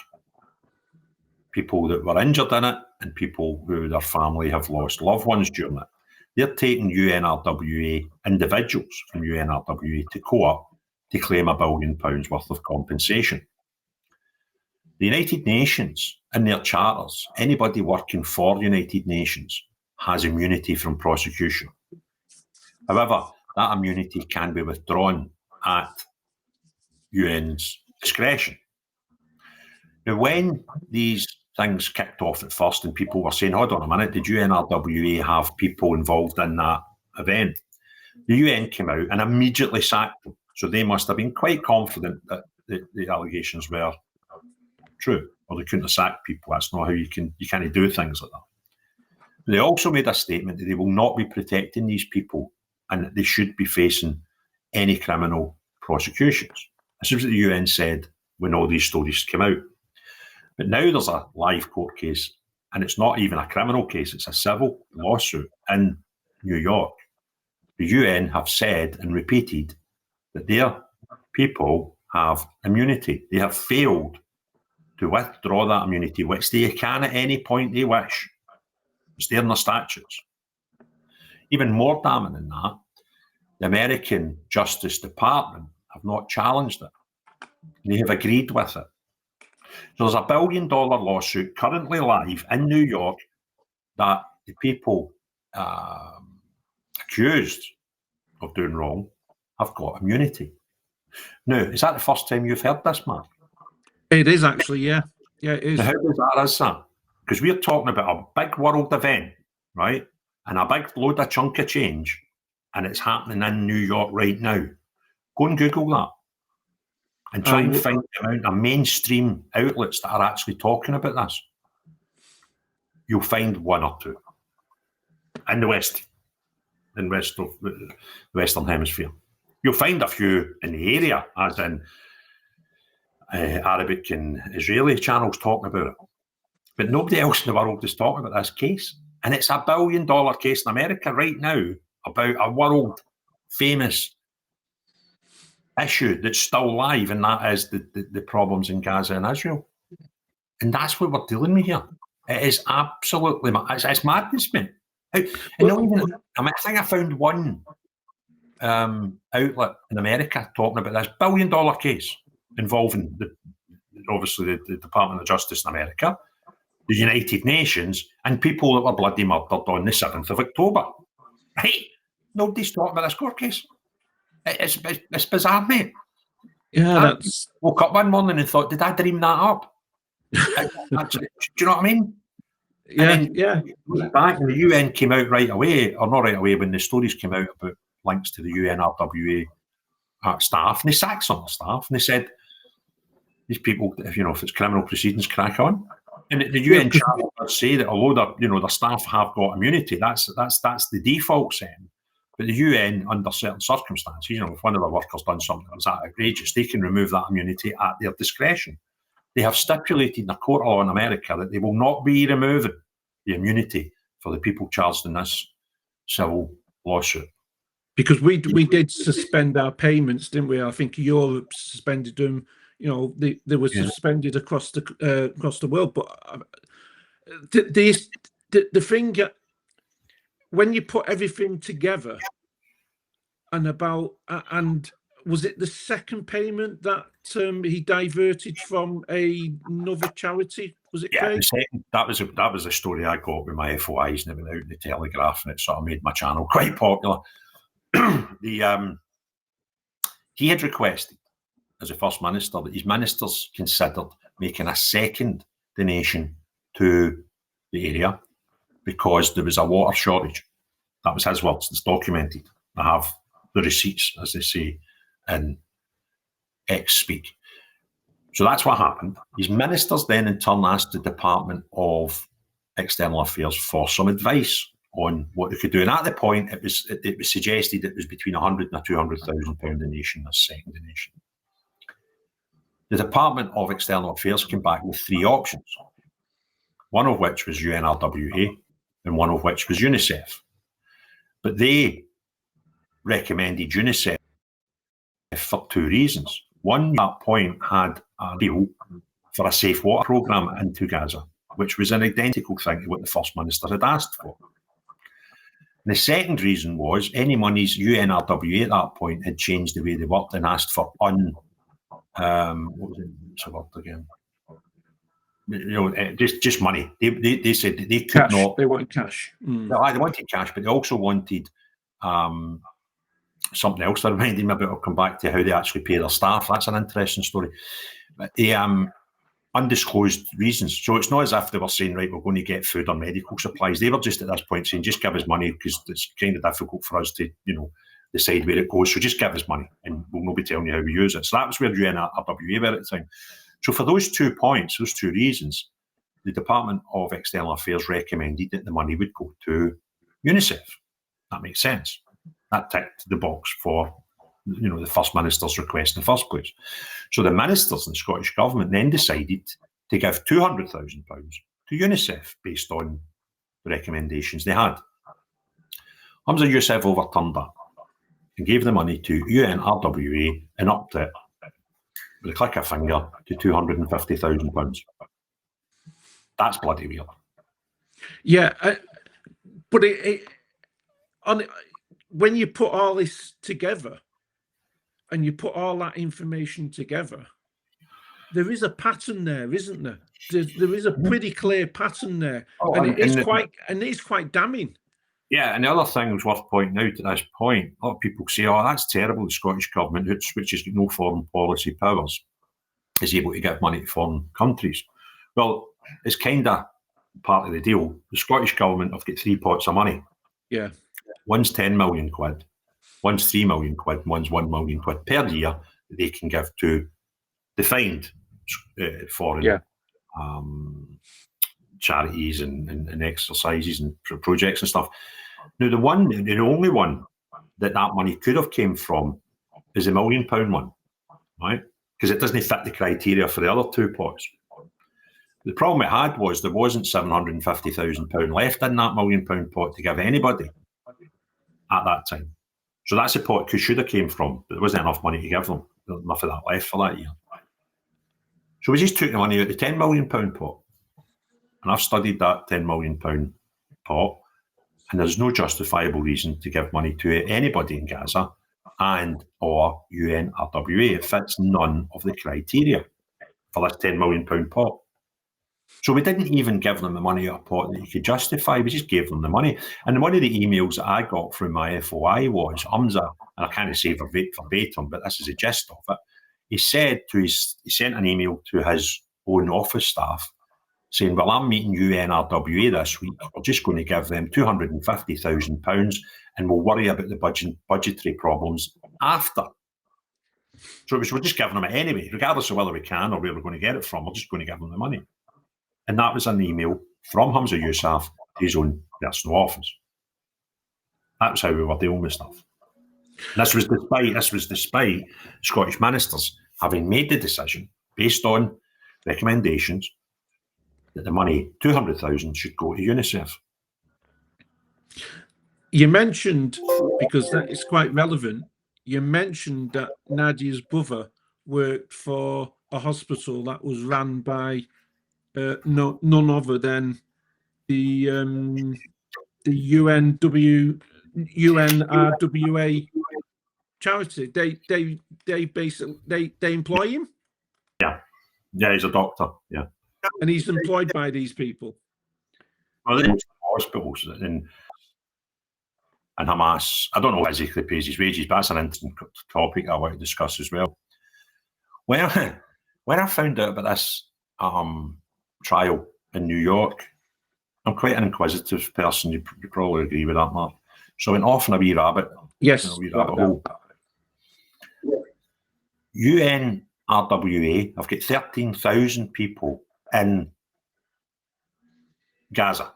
B: People that were injured in it and people who their family have lost loved ones during it. They're taking UNRWA, individuals from UNRWA to court to claim £1 billion worth of compensation. The United Nations, in their charters, anybody working for the United Nations has immunity from prosecution. However, that immunity can be withdrawn at UN's discretion. Now, when these things kicked off at first and people were saying, hold on a minute, did UNRWA have people involved in that event? The UN came out and immediately sacked them. So they must have been quite confident that the allegations were true, or they couldn't have sacked people. That's not how you can't do things like that. They also made a statement that they will not be protecting these people and that they should be facing any criminal prosecutions. This is what the UN said when all these stories came out. But now there's a live court case, and it's not even a criminal case, it's a civil lawsuit in New York. The UN have said and repeated that their people have immunity. They have failed to withdraw that immunity, which they can at any point they wish. It's there in the statutes. Even more damning than that, the American Justice Department have not challenged it. They have agreed with it. So there's a $1 billion lawsuit currently live in New York that the people accused of doing wrong have got immunity. Now, is that the first time you've heard this, Mark?
A: It is actually, yeah. Yeah, it is.
B: Now, how bizarre is that? Because we're talking about a big world event, right? And a big load of chunk of change, and it's happening in New York right now. Go and Google that. And try and find the amount of mainstream outlets that are actually talking about this. You'll find one or two in the West, in the rest of the Western Hemisphere. You'll find a few in the area, as in Arabic and Israeli channels talking about it. But nobody else in the world is talking about this case. And it's a $1 billion case in America right now about a world famous issue that's still live, and that is the problems in Gaza and Israel. And that's what we're dealing with here. It is absolutely it's madness, man. I think I found one outlet in America talking about this $1 billion case involving obviously the Department of Justice in America, the United Nations, and people that were bloody murdered on the 7th of October. Right? Nobody's talking about this court case. It's bizarre, mate.
A: Yeah,
B: I woke up one morning and thought, did I dream that up? Do you know what I mean?
A: Yeah.
B: Back when the UN came out right away, or not right away, when the stories came out about links to the UNRWA staff, and they sacked some of the staff, and they said, these people, if it's criminal proceedings, crack on. And the UN charter does say that although the staff have got immunity, that's the default setting. But the UN, under certain circumstances, if one of the workers done something that's that outrageous, they can remove that immunity at their discretion. They have stipulated in the court of law in America that they will not be removing the immunity for the people charged in this civil lawsuit.
A: Because we did suspend our payments, didn't we? I think Europe suspended them. They were suspended across the world. But the thing, when you put everything together, and was it the second payment that he diverted from another charity? Was it?
B: Yeah, the second, that was a story I got with my FOIs, and it went out in the Telegraph, and it sort of made my channel quite popular. He had requested, as a First Minister, that his ministers considered making a second donation to the area because there was a water shortage. That was his words. It's documented. I have the receipts, as they say in X-speak. So that's what happened. His ministers then in turn asked the Department of External Affairs for some advice on what they could do. And at the point, it was suggested it was between £100,000 and £200,000 donation, a second donation. The Department of External Affairs came back with 3 options, one of which was UNRWA and one of which was UNICEF. But they recommended UNICEF for 2 reasons. One, at that point, had a deal for a safe water programme into Gaza, which was an identical thing to what the First Minister had asked for. And the second reason was any monies UNRWA at that point had changed the way they worked and asked for what was it? What's the word again? Just money. They said they could
A: cash.
B: not.
A: They wanted cash.
B: They wanted cash, but they also wanted something else that reminded me about. I'll come back to how they actually pay their staff. That's an interesting story. But undisclosed reasons. So it's not as if they were saying, right, we're going to get food or medical supplies. They were just at this point saying, just give us money because it's kind of difficult for us to, decide where it goes. So just give us money and we'll not be telling you how we use it. So that was where UNRWA were at the time. So for those 2 points, those 2 reasons, the Department of External Affairs recommended that the money would go to UNICEF. That makes sense. That ticked the box for the First Minister's request in the first place. So the ministers in the Scottish Government then decided to give £200,000 to UNICEF based on the recommendations they had. Humza Yousaf overturned that and gave the money to UNRWA and upped it with a click of a finger to £250,000. That's bloody weird.
A: Yeah, but when you put all this together and you put all that information together, there is a pattern there, isn't there? There is a pretty clear pattern there, and it is quite damning.
B: Yeah, and the other thing was worth pointing out at this point, a lot of people say, oh, that's terrible, the Scottish Government, which has got no foreign policy powers, is able to give money to foreign countries. Well, it's kind of part of the deal. The Scottish Government have got 3 pots of money.
A: Yeah.
B: One's 10 million quid, one's 3 million quid, one's 1 million quid per year that they can give to defined foreign charities and exercises and projects and stuff. Now, the only one that money could have came from is the £1 million one, right? Because it doesn't fit the criteria for the other 2 pots. The problem it had was there wasn't £750,000 left in that £1 million pot to give anybody at that time. So that's the pot should have came from, but there wasn't enough money to give them. There was enough of that left for that year. So we just took the money out of the £10 million pot. And I've studied that £10 million pot, and there's no justifiable reason to give money to anybody in Gaza and or UNRWA. It fits none of the criteria for this £10 million pot. So we didn't even give them the money out of a pot that you could justify. We just gave them the money. And one of the emails that I got from my FOI was Humza, and I can't say verbatim, but this is the gist of it. He sent an email to his own office staff saying, well, I'm meeting UNRWA this week. We're just going to give them £250,000 and we'll worry about the budgetary problems after. So we're just giving them it anyway, regardless of whether we can or where we're going to get it from. We're just going to give them the money. And that was an email from Humza Yousaf to his own personal office. That was how we were dealing with stuff. This was despite Scottish ministers having made the decision based on recommendations that the money, 200,000, should go to UNICEF.
A: You mentioned, because that is quite relevant, you mentioned that Nadia's brother worked for a hospital that was run by none other than the UNRWA charity. They basically they employ him.
B: Yeah, he's a doctor. Yeah,
A: and he's employed by these people.
B: Well, they're hospitals and Hamas. I don't know who physically pays his wages, but that's an interesting topic I want to discuss as well. When I found out about this trial in New York, I'm quite an inquisitive person. You probably agree with that, Mark. So I went off on a wee rabbit.
A: Yes.
B: hole. UNRWA have got 13,000 people in Gaza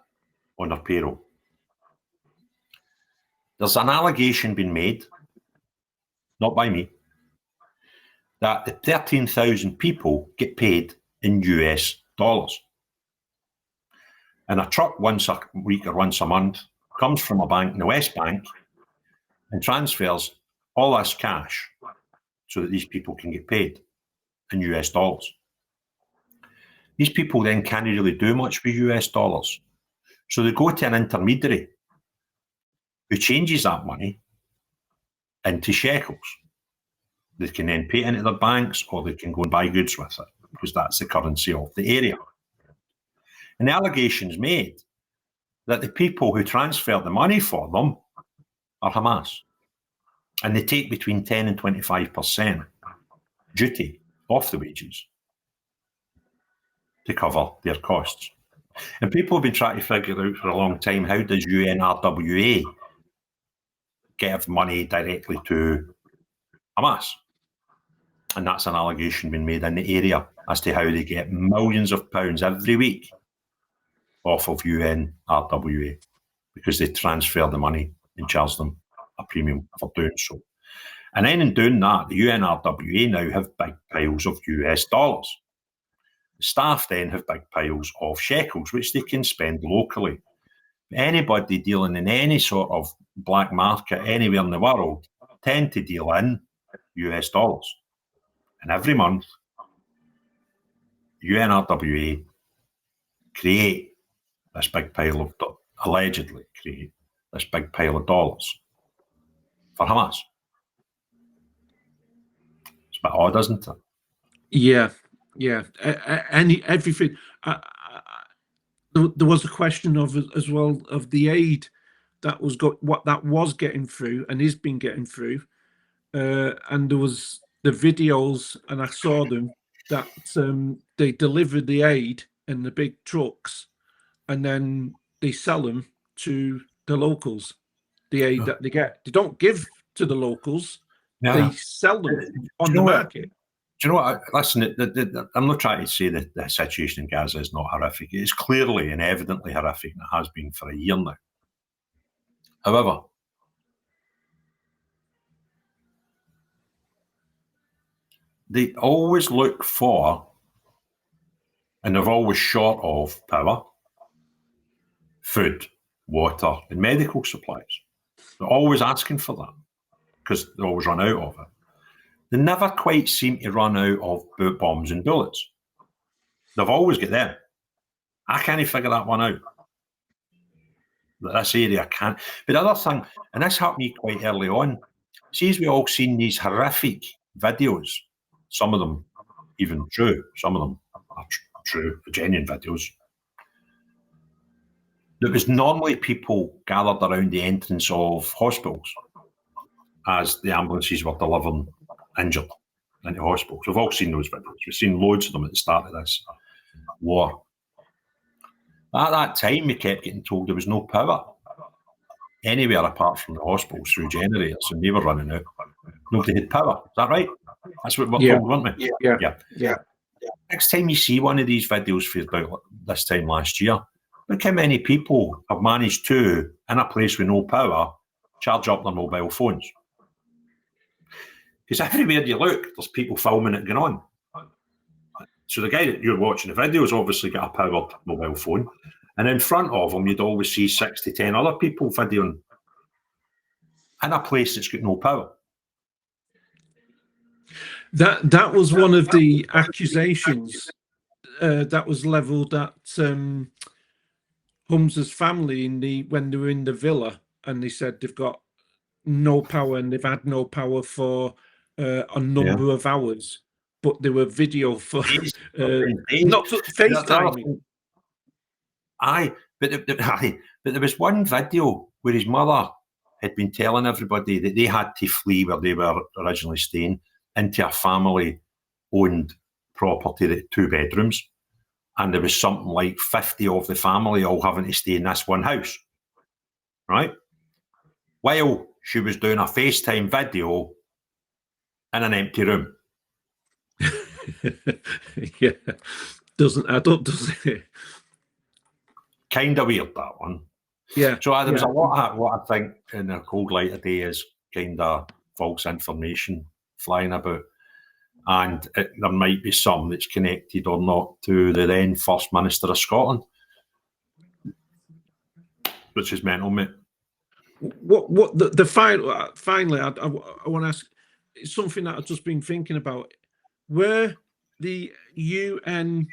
B: on their payroll. There's an allegation being made, not by me, that the 13,000 people get paid in US dollars. And a truck once a week or once a month comes from a bank in the West Bank and transfers all this cash so that these people can get paid in US dollars. These people then can't really do much with US dollars. So they go to an intermediary who changes that money into shekels. They can then pay it into their banks, or they can go and buy goods with it, because that's the currency of the area. And the allegations made that the people who transfer the money for them are Hamas. And they take between 10 and 25% duty off the wages to cover their costs. And people have been trying to figure out for a long time, how does UNRWA give money directly to Hamas? And that's an allegation being made in the area as to how they get millions of pounds every week off of UNRWA, because they transfer the money and charge them a premium for doing so. And then in doing that, the UNRWA now have big piles of US dollars. The staff then have big piles of shekels, which they can spend locally. Anybody dealing in any sort of black market anywhere in the world tend to deal in US dollars. And every month, UNRWA create this big pile of, allegedly create this big pile of dollars for Hamas. It's a bit odd, isn't it?
A: Yeah. Everything. There was a question of as well of the aid that was getting through and is been getting through, and there was the videos, and I saw them that they deliver the aid in the big trucks, and then they sell them to the locals. The aid that they get, they don't give to the locals. They sell them on the market.
B: Do you know what? Listen, I'm not trying to say that the situation in Gaza is not horrific. It is clearly and evidently horrific, and it has been for a year now. However, they always look for, and they're always short of, power, food, water, and medical supplies. They're always asking for that because they always run out of it. They never quite seem to run out of bombs and bullets. They've always got them. I can't figure that one out. But this area can't. But the other thing, and this happened me quite early on, see, as we all seen these horrific videos, some of them even true, some of them are true, genuine videos. There was normally people gathered around the entrance of hospitals as the ambulances were delivering injured into hospitals. We've all seen those videos. We've seen loads of them at the start of this war. At that time, we kept getting told there was no power anywhere apart from the hospitals through generators, and they were running out. Nobody had power. Is that right? That's what we're told, weren't we?
A: Yeah.
B: Next time you see one of these videos for about this time last year, look how many people have managed to, in a place with no power, charge up their mobile phones. Because everywhere you look, there's people filming it going on. So the guy that you're watching the video has obviously got a powered mobile phone, and in front of him, you'd always see 6 to 10 other people videoing in a place that's got no power.
A: That was one of the accusations that was levelled at Humza's family when they were in the villa, and they said they've got no power and they've had no power for a number of hours, but there were video for not FaceTiming.
B: Aye, but there was one video where his mother had been telling everybody that they had to flee where they were originally staying into a family-owned property that had 2 bedrooms, and there was something like 50 of the family all having to stay in this one house, right? While she was doing a FaceTime video in an empty room.
A: Yeah, doesn't add up, does it?
B: Kind of weird, that one.
A: Yeah.
B: So there was a lot of what I think in a cold light today is kind of false information flying about. and there might be some that's connected or not to the then First Minister of Scotland, which is mental, mate.
A: What the finally, I want to ask, it's something that I've just been thinking about. Were the UNRWA,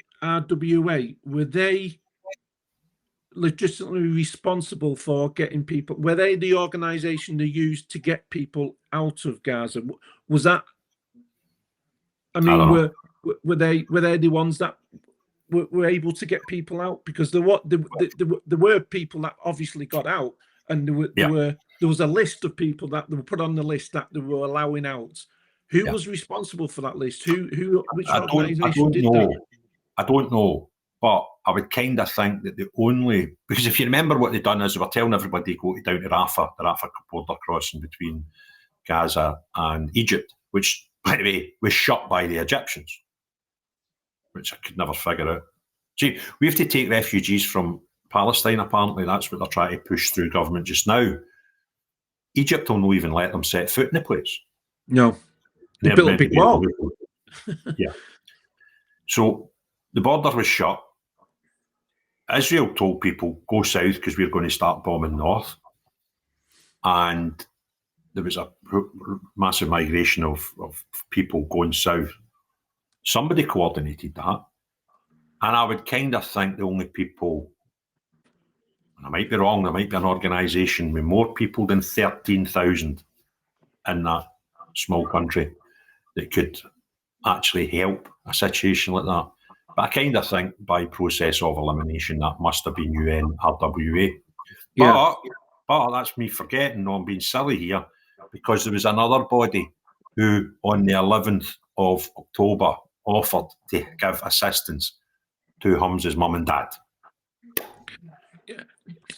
A: were they legitimately responsible for getting people? Were they the organisation they used to get people out of Gaza? Was that? I mean, were they the ones that were able to get people out? Because there were people that obviously got out, and there was a list of people that were put on the list that they were allowing out. Who was responsible for that list? Which organisation did that?
B: I don't know, but I would kind of think that because if you remember what they'd done is they were telling everybody to go down to Rafah, the Rafah border crossing between Gaza and Egypt, which, by the way, was shut by the Egyptians, which I could never figure out. See, we have to take refugees from Palestine, apparently. That's what they're trying to push through government just now. Egypt will not even let them set foot in the place.
A: No. They built a big wall.
B: Yeah. So the border was shut. Israel told people, go south because we're going to start bombing north. And there was a massive migration of people going south. Somebody coordinated that. And I would kind of think the only people, and I might be wrong, there might be an organisation with more people than 13,000 in that small country that could actually help a situation like that. But I kind of think by process of elimination, that must have been UNRWA.
A: Yeah.
B: But that's me forgetting, no, I'm being silly here, because there was another body who on the 11th of October offered to give assistance to Humza's mum and dad.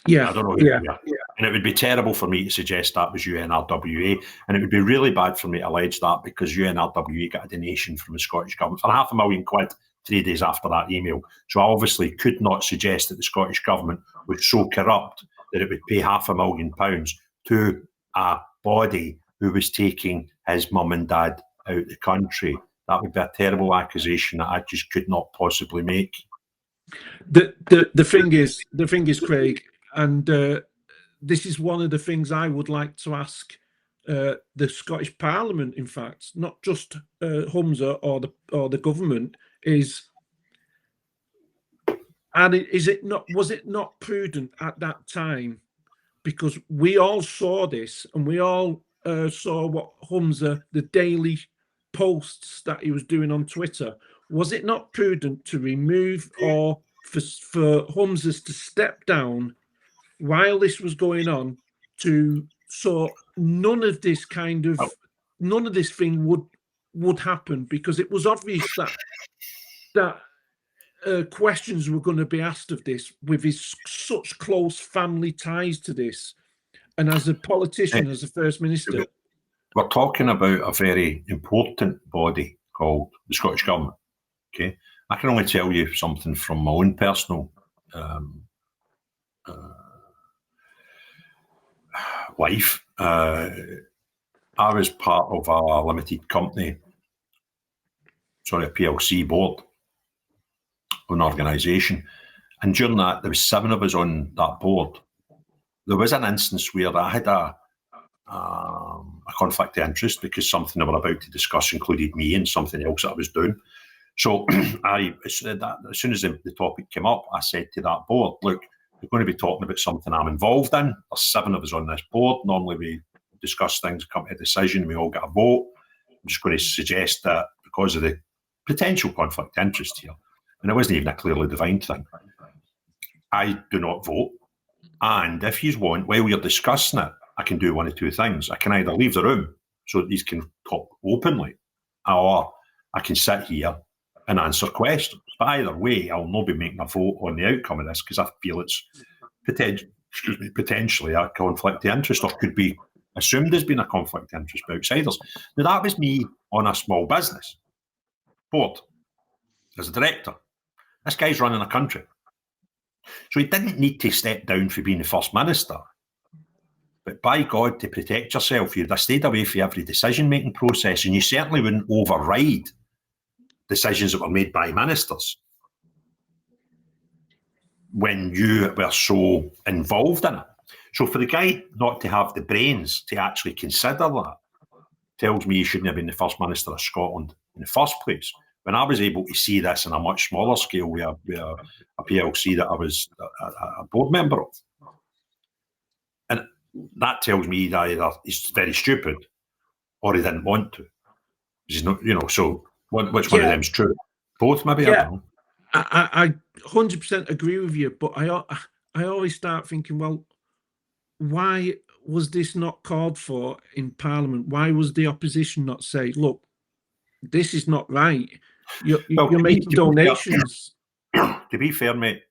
A: Yeah.
B: I don't know who they are. And it would be terrible for me to suggest that was UNRWA, and it would be really bad for me to allege that, because UNRWA got a donation from the Scottish Government for £500,000 3 days after that email. So I obviously could not suggest that the Scottish Government was so corrupt that it would pay £500,000 to a body who was taking his mum and dad out the country. That would be a terrible accusation that I just could not possibly make.
A: The thing is, Craig, and this is one of the things I would like to ask the Scottish Parliament. In fact, not just Humza or the government, is was it not prudent at that time? Because we all saw this, and we all saw what Humza, the daily posts that he was doing on Twitter. Was it not prudent to remove, or for Humza's to step down while this was going on, so none of this thing would happen? Because it was obvious that questions were going to be asked of this, with his such close family ties to this, and as a politician, as a First Minister.
B: We're talking about a very important body called the Scottish Government. Okay, I can only tell you something from my own personal life. I was part of a limited company, a PLC board, an organisation, and during that there was 7 of us on that board. There was an instance where I had a conflict of interest, because something they were about to discuss included me and something else that I was doing. So as soon as the topic came up, I said to that board, look, we're going to be talking about something I'm involved in. There's 7 of us on this board. Normally we discuss things, come to a decision, we all get a vote. I'm just going to suggest that because of the potential conflict of interest here, and it wasn't even a clearly defined thing, I do not vote. And if you want, while you're discussing it, I can do one of 2 things. I can either leave the room so that these can talk openly, or I can sit here and answer questions. But either way, I'll not be making a vote on the outcome of this, because I feel it's potentially a conflict of interest, or could be assumed as being a conflict of interest by outsiders. Now, that was me on a small business board as a director. This guy's running a country. So he didn't need to step down for being the First Minister. But by God, to protect yourself, you'd have stayed away from every decision-making process, and you certainly wouldn't override decisions that were made by ministers when you were so involved in it. So for the guy not to have the brains to actually consider that tells me he shouldn't have been the First Minister of Scotland in the first place. When I was able to see this on a much smaller scale with a PLC that I was a board member of. And that tells me that either he's very stupid or he didn't want to. He's not, so which one of them's true? Both, maybe? I don't know.
A: I 100% agree with you, but I always start thinking, well, why was this not called for in Parliament? Why was the opposition not say, look, this is not right? You're making donations.
B: To be fair, mate,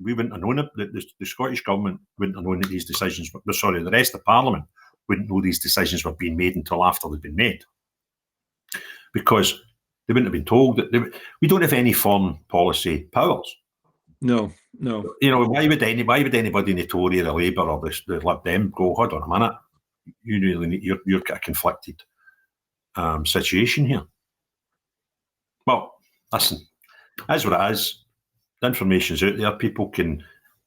B: we wouldn't have known it. The Scottish Government wouldn't have known that these decisions were, sorry, the rest of Parliament wouldn't know these decisions were being made until after they'd been made. Because they wouldn't have been told that we don't have any foreign policy powers.
A: No.
B: Why would anybody in the Tory or the Labour or the Lib Dem go, hold on a minute, you really need, you're got a conflicted situation here. Well, listen, that's what it is. The information's out there. People can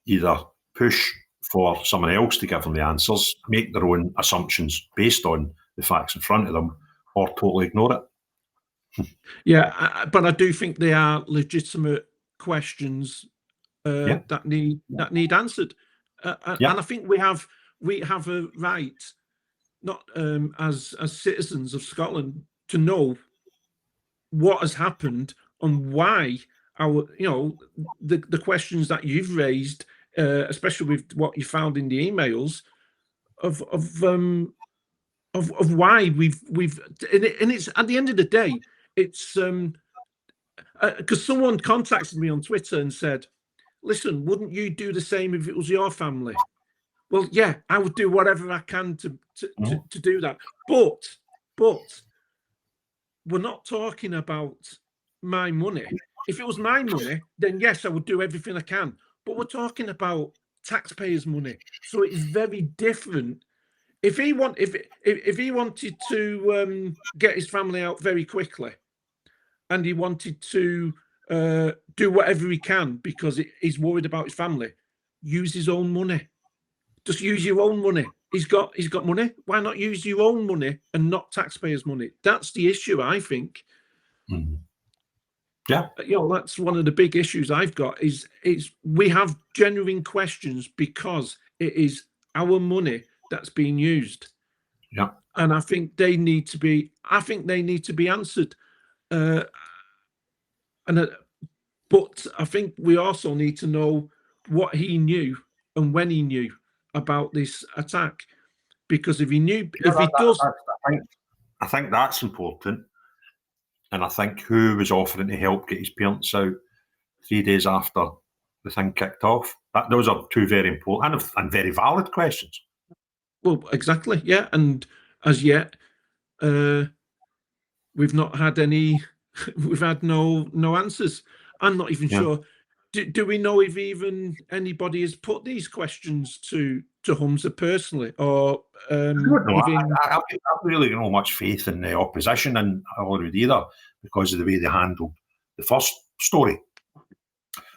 B: either push for someone else to give them the answers, make their own assumptions based on the facts in front of them, or totally ignore it.
A: Yeah, but I do think they are legitimate questions that need answered, and I think we have a right, not as citizens of Scotland, to know what has happened and why the questions that you've raised, especially with what you found in the emails of why we've and it's at the end of the day, it's because someone contacted me on Twitter and said, listen, wouldn't you do the same if it was your family? Well, yeah, I would do whatever I can to do that. But we're not talking about my money. If it was my money, then yes, I would do everything I can. But we're talking about taxpayers' money, so it is very different. If he wanted to get his family out very quickly, and he wanted to do whatever he can because he's worried about his family, use his own money. Just use your own money. He's got money. Why not use your own money and not taxpayers' money? That's the issue, I think.
B: Mm-hmm. Yeah,
A: that's one of the big issues I've got. Is we have genuine questions because it is our money that's being used.
B: Yeah,
A: and I think they need to be. Answered. But I think we also need to know what he knew and when he knew about this attack, because if he knew,
B: I think that's important, and I think who was offering to help get his parents out 3 days after the thing kicked off. Those are two very important and very valid questions.
A: Well, exactly, yeah, and as yet, we've not had any. We've had no answers. I'm not even sure. Do we know if even anybody has put these questions to Humza personally, or
B: I don't know. I really don't know much faith in the opposition in Holyrood either, because of the way they handled the first story.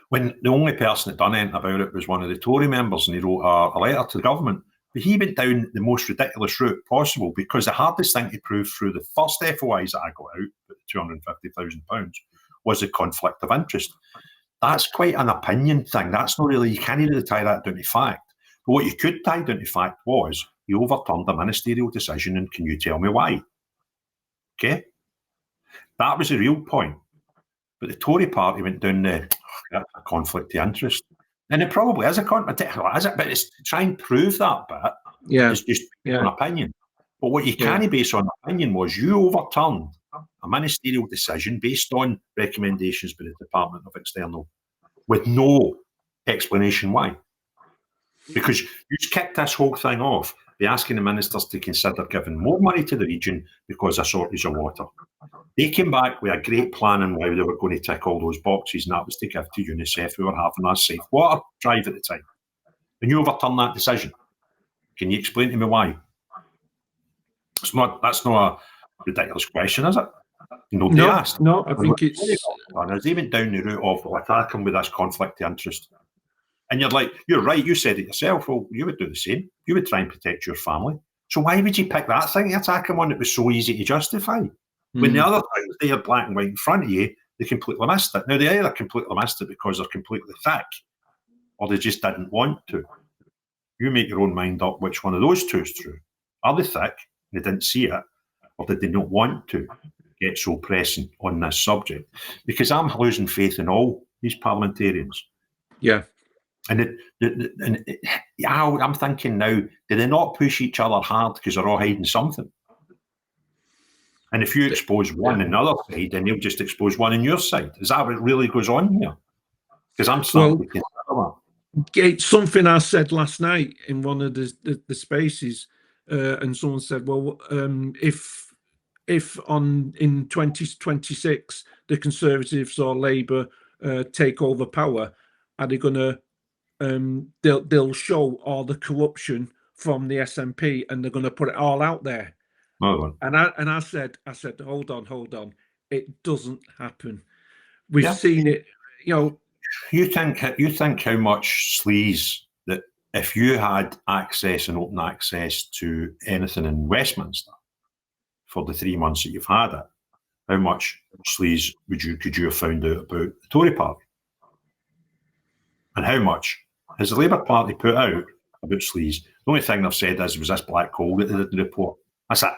B: When the only person that done anything about it was one of the Tory members, and he wrote a letter to the government. But he went down the most ridiculous route possible, because the hardest thing to prove through the first FOIs that I got out, £250,000, was the conflict of interest. That's quite an opinion thing. That's not really, you can't really tie that down to fact. But what you could tie down to fact was he overturned a ministerial decision, and can you tell me why? Okay? That was the real point. But the Tory party went down the a conflict of interest. And it probably is a conflict, is it? But it's to try and prove that bit.
A: Yeah.
B: It's just an opinion. But what you can't base on opinion was you overturned a ministerial decision based on recommendations by the Department of External with no explanation why. Because you kicked this whole thing off by asking the ministers to consider giving more money to the region because of shortage of water. They came back with a great plan on how they were going to tick all those boxes, and that was to give to UNICEF, who were having a safe water drive at the time. And you overturned that decision. Can you explain to me why? That's not a ridiculous question, is it? Nobody asked.
A: No, I think it's...
B: And as they went down the route of, well, attacking with this conflict of interest. And you're like, you're right, you said it yourself. Well, you would do the same. You would try and protect your family. So why would you pick that thing to attack him on that was so easy to justify? When the other things, they are black and white in front of you, they completely missed it. Now, they either completely missed it because they're completely thick, or they just didn't want to. You make your own mind up which one of those two is true. Are they thick, they didn't see it, or did they not want to get so pressing on this subject? Because I'm losing faith in all these parliamentarians.
A: Yeah.
B: And I'm thinking now, do they not push each other hard because they're all hiding something? And if you expose one on the other side, then they'll just expose one on your side. Is that what really goes on here? Because I'm starting to consider that.
A: It's something I said last night in one of the spaces, and someone said, well, if in 2026 the Conservatives or Labour take over power, are they going to they'll show all the corruption from the SNP and they're going to put it all out there? And I said, hold on, it doesn't happen. We've seen it, you know.
B: You think how much sleaze that if you had access and open access to anything in Westminster for the 3 months that you've had it, how much sleaze could you have found out about the Tory party? And how much has the Labour Party put out about sleaze? The only thing they've said was this black hole that they didn't report. That's it.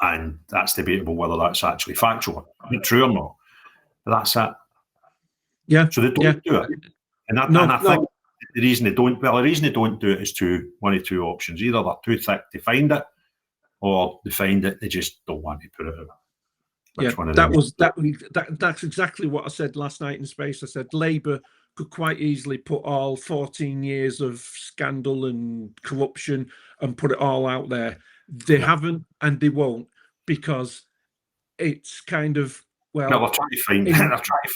B: And that's debatable whether that's actually factual, true or not. But that's it.
A: Yeah.
B: So they don't do it. And I think the reason they don't do it is one of two options. Either they're too thick to find it, or they find it, they just don't want to put it out.
A: That's exactly what I said last night in space. I said Labour could quite easily put all 14 years of scandal and corruption and put it all out there. They haven't, and they won't, because it's kind of, well,
B: they're trying to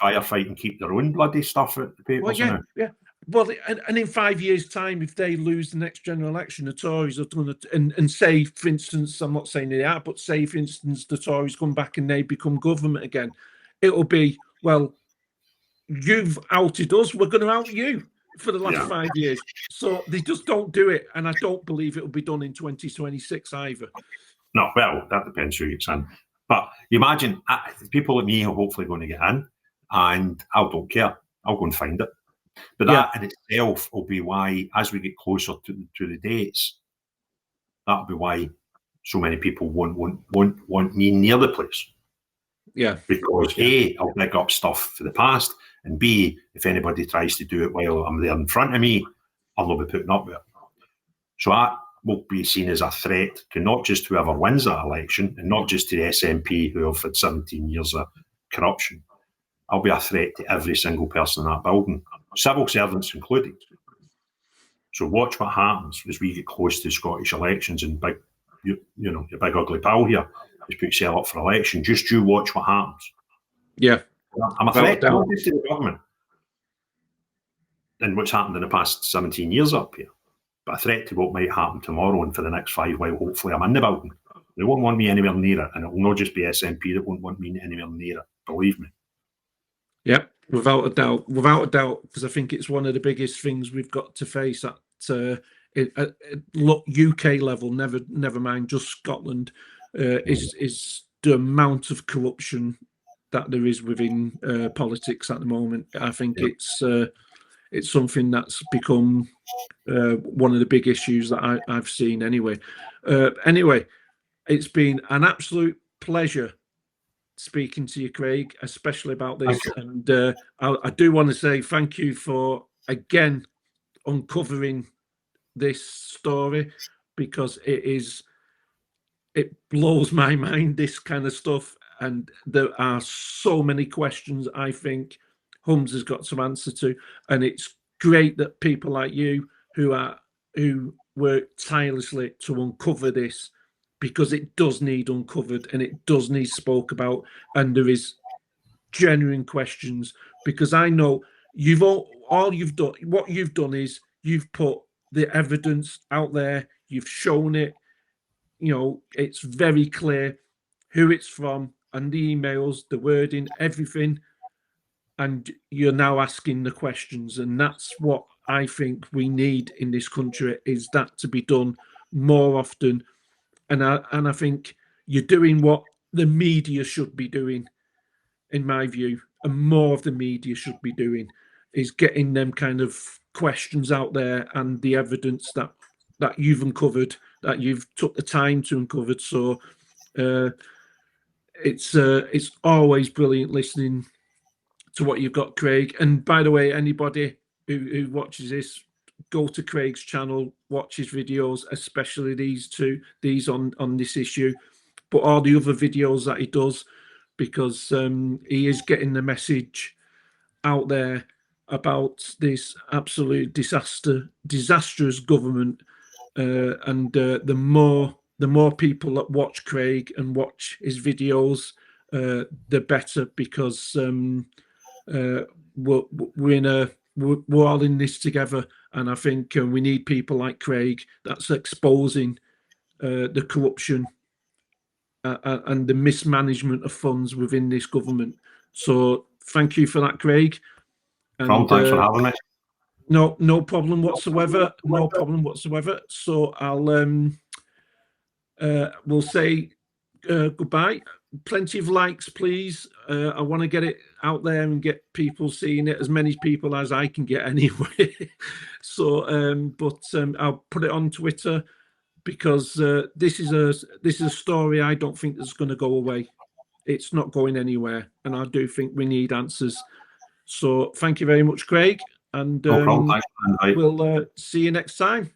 B: firefight and keep their own bloody stuff at the papers.
A: Well, yeah. Well, and in 5 years' time, if they lose the next general election, the Tories are going to, and say, for instance, I'm not saying they are, but say, for instance, the Tories come back and they become government again, it'll be, well, you've outed us, we're going to out you for the last 5 years. So they just don't do it, and I don't believe it'll be done in 2026 either.
B: No, well, that depends who gets in. But imagine people like me are hopefully going to get in, and I don't care. I'll go and find it. But that in itself will be why, as we get closer to the dates, that'll be why so many people won't want me near the place.
A: Yeah.
B: Because A, I'll dig up stuff for the past, and B, if anybody tries to do it while I'm there in front of me, I'll not be putting up with it. So that will be seen as a threat to not just whoever wins that election, and not just to the SNP who have had 17 years of corruption. I'll be a threat to every single person in that building, civil servants included. So watch what happens as we get close to Scottish elections, and your big ugly pal here has put himself up for election. Just you watch what happens.
A: Yeah.
B: I'm a threat to the government and what's happened in the past 17 years up here, but a threat to what might happen tomorrow and for the next 5 while hopefully I'm in the building. They won't want me anywhere near it, and it will not just be SNP that won't want me anywhere near it, believe me.
A: Yeah, without a doubt, because I think it's one of the biggest things we've got to face at UK level, never mind just Scotland, is the amount of corruption that there is within politics at the moment. I think it's something that's become one of the big issues that I've seen anyway. Anyway, it's been an absolute pleasure speaking to you, Craig, especially about this. And I do want to say thank you for, again, uncovering this story, because it blows my mind, this kind of stuff. And there are so many questions I think Humza's got some answer to. And it's great that people like you who work tirelessly to uncover this, because it does need uncovered and it does need spoke about, and there is genuine questions. Because I know what you've done is you've put the evidence out there, you've shown it, it's very clear who it's from, and the emails, the wording, everything, and you're now asking the questions. And that's what I think we need in this country, is that to be done more often. And I think you're doing what the media should be doing, in my view, and more of the media should be doing, is getting them kind of questions out there and the evidence that you've uncovered, that you've took the time to uncover. So it's always brilliant listening to what you've got, Craig. And by the way, anybody who watches this, go to Craig's channel, watch his videos, especially these on this issue, but all the other videos that he does, because he is getting the message out there about this absolute disastrous government, and the more people that watch Craig and watch his videos, the better, because we're all in this together, and I think we need people like Craig that's exposing the corruption and the mismanagement of funds within this government. So thank you for that, Craig. And
B: thanks for having me.
A: No problem whatsoever. No problem whatsoever. So we'll say goodbye. Plenty of likes, please. I want to get it out there and get people seeing it, as many people as I can get anyway. So, but I'll put it on Twitter, because this is a story I don't think is going to go away. It's not going anywhere, and I do think we need answers. So thank you very much, Craig, and
B: no problem. Thanks.
A: we'll see you next time.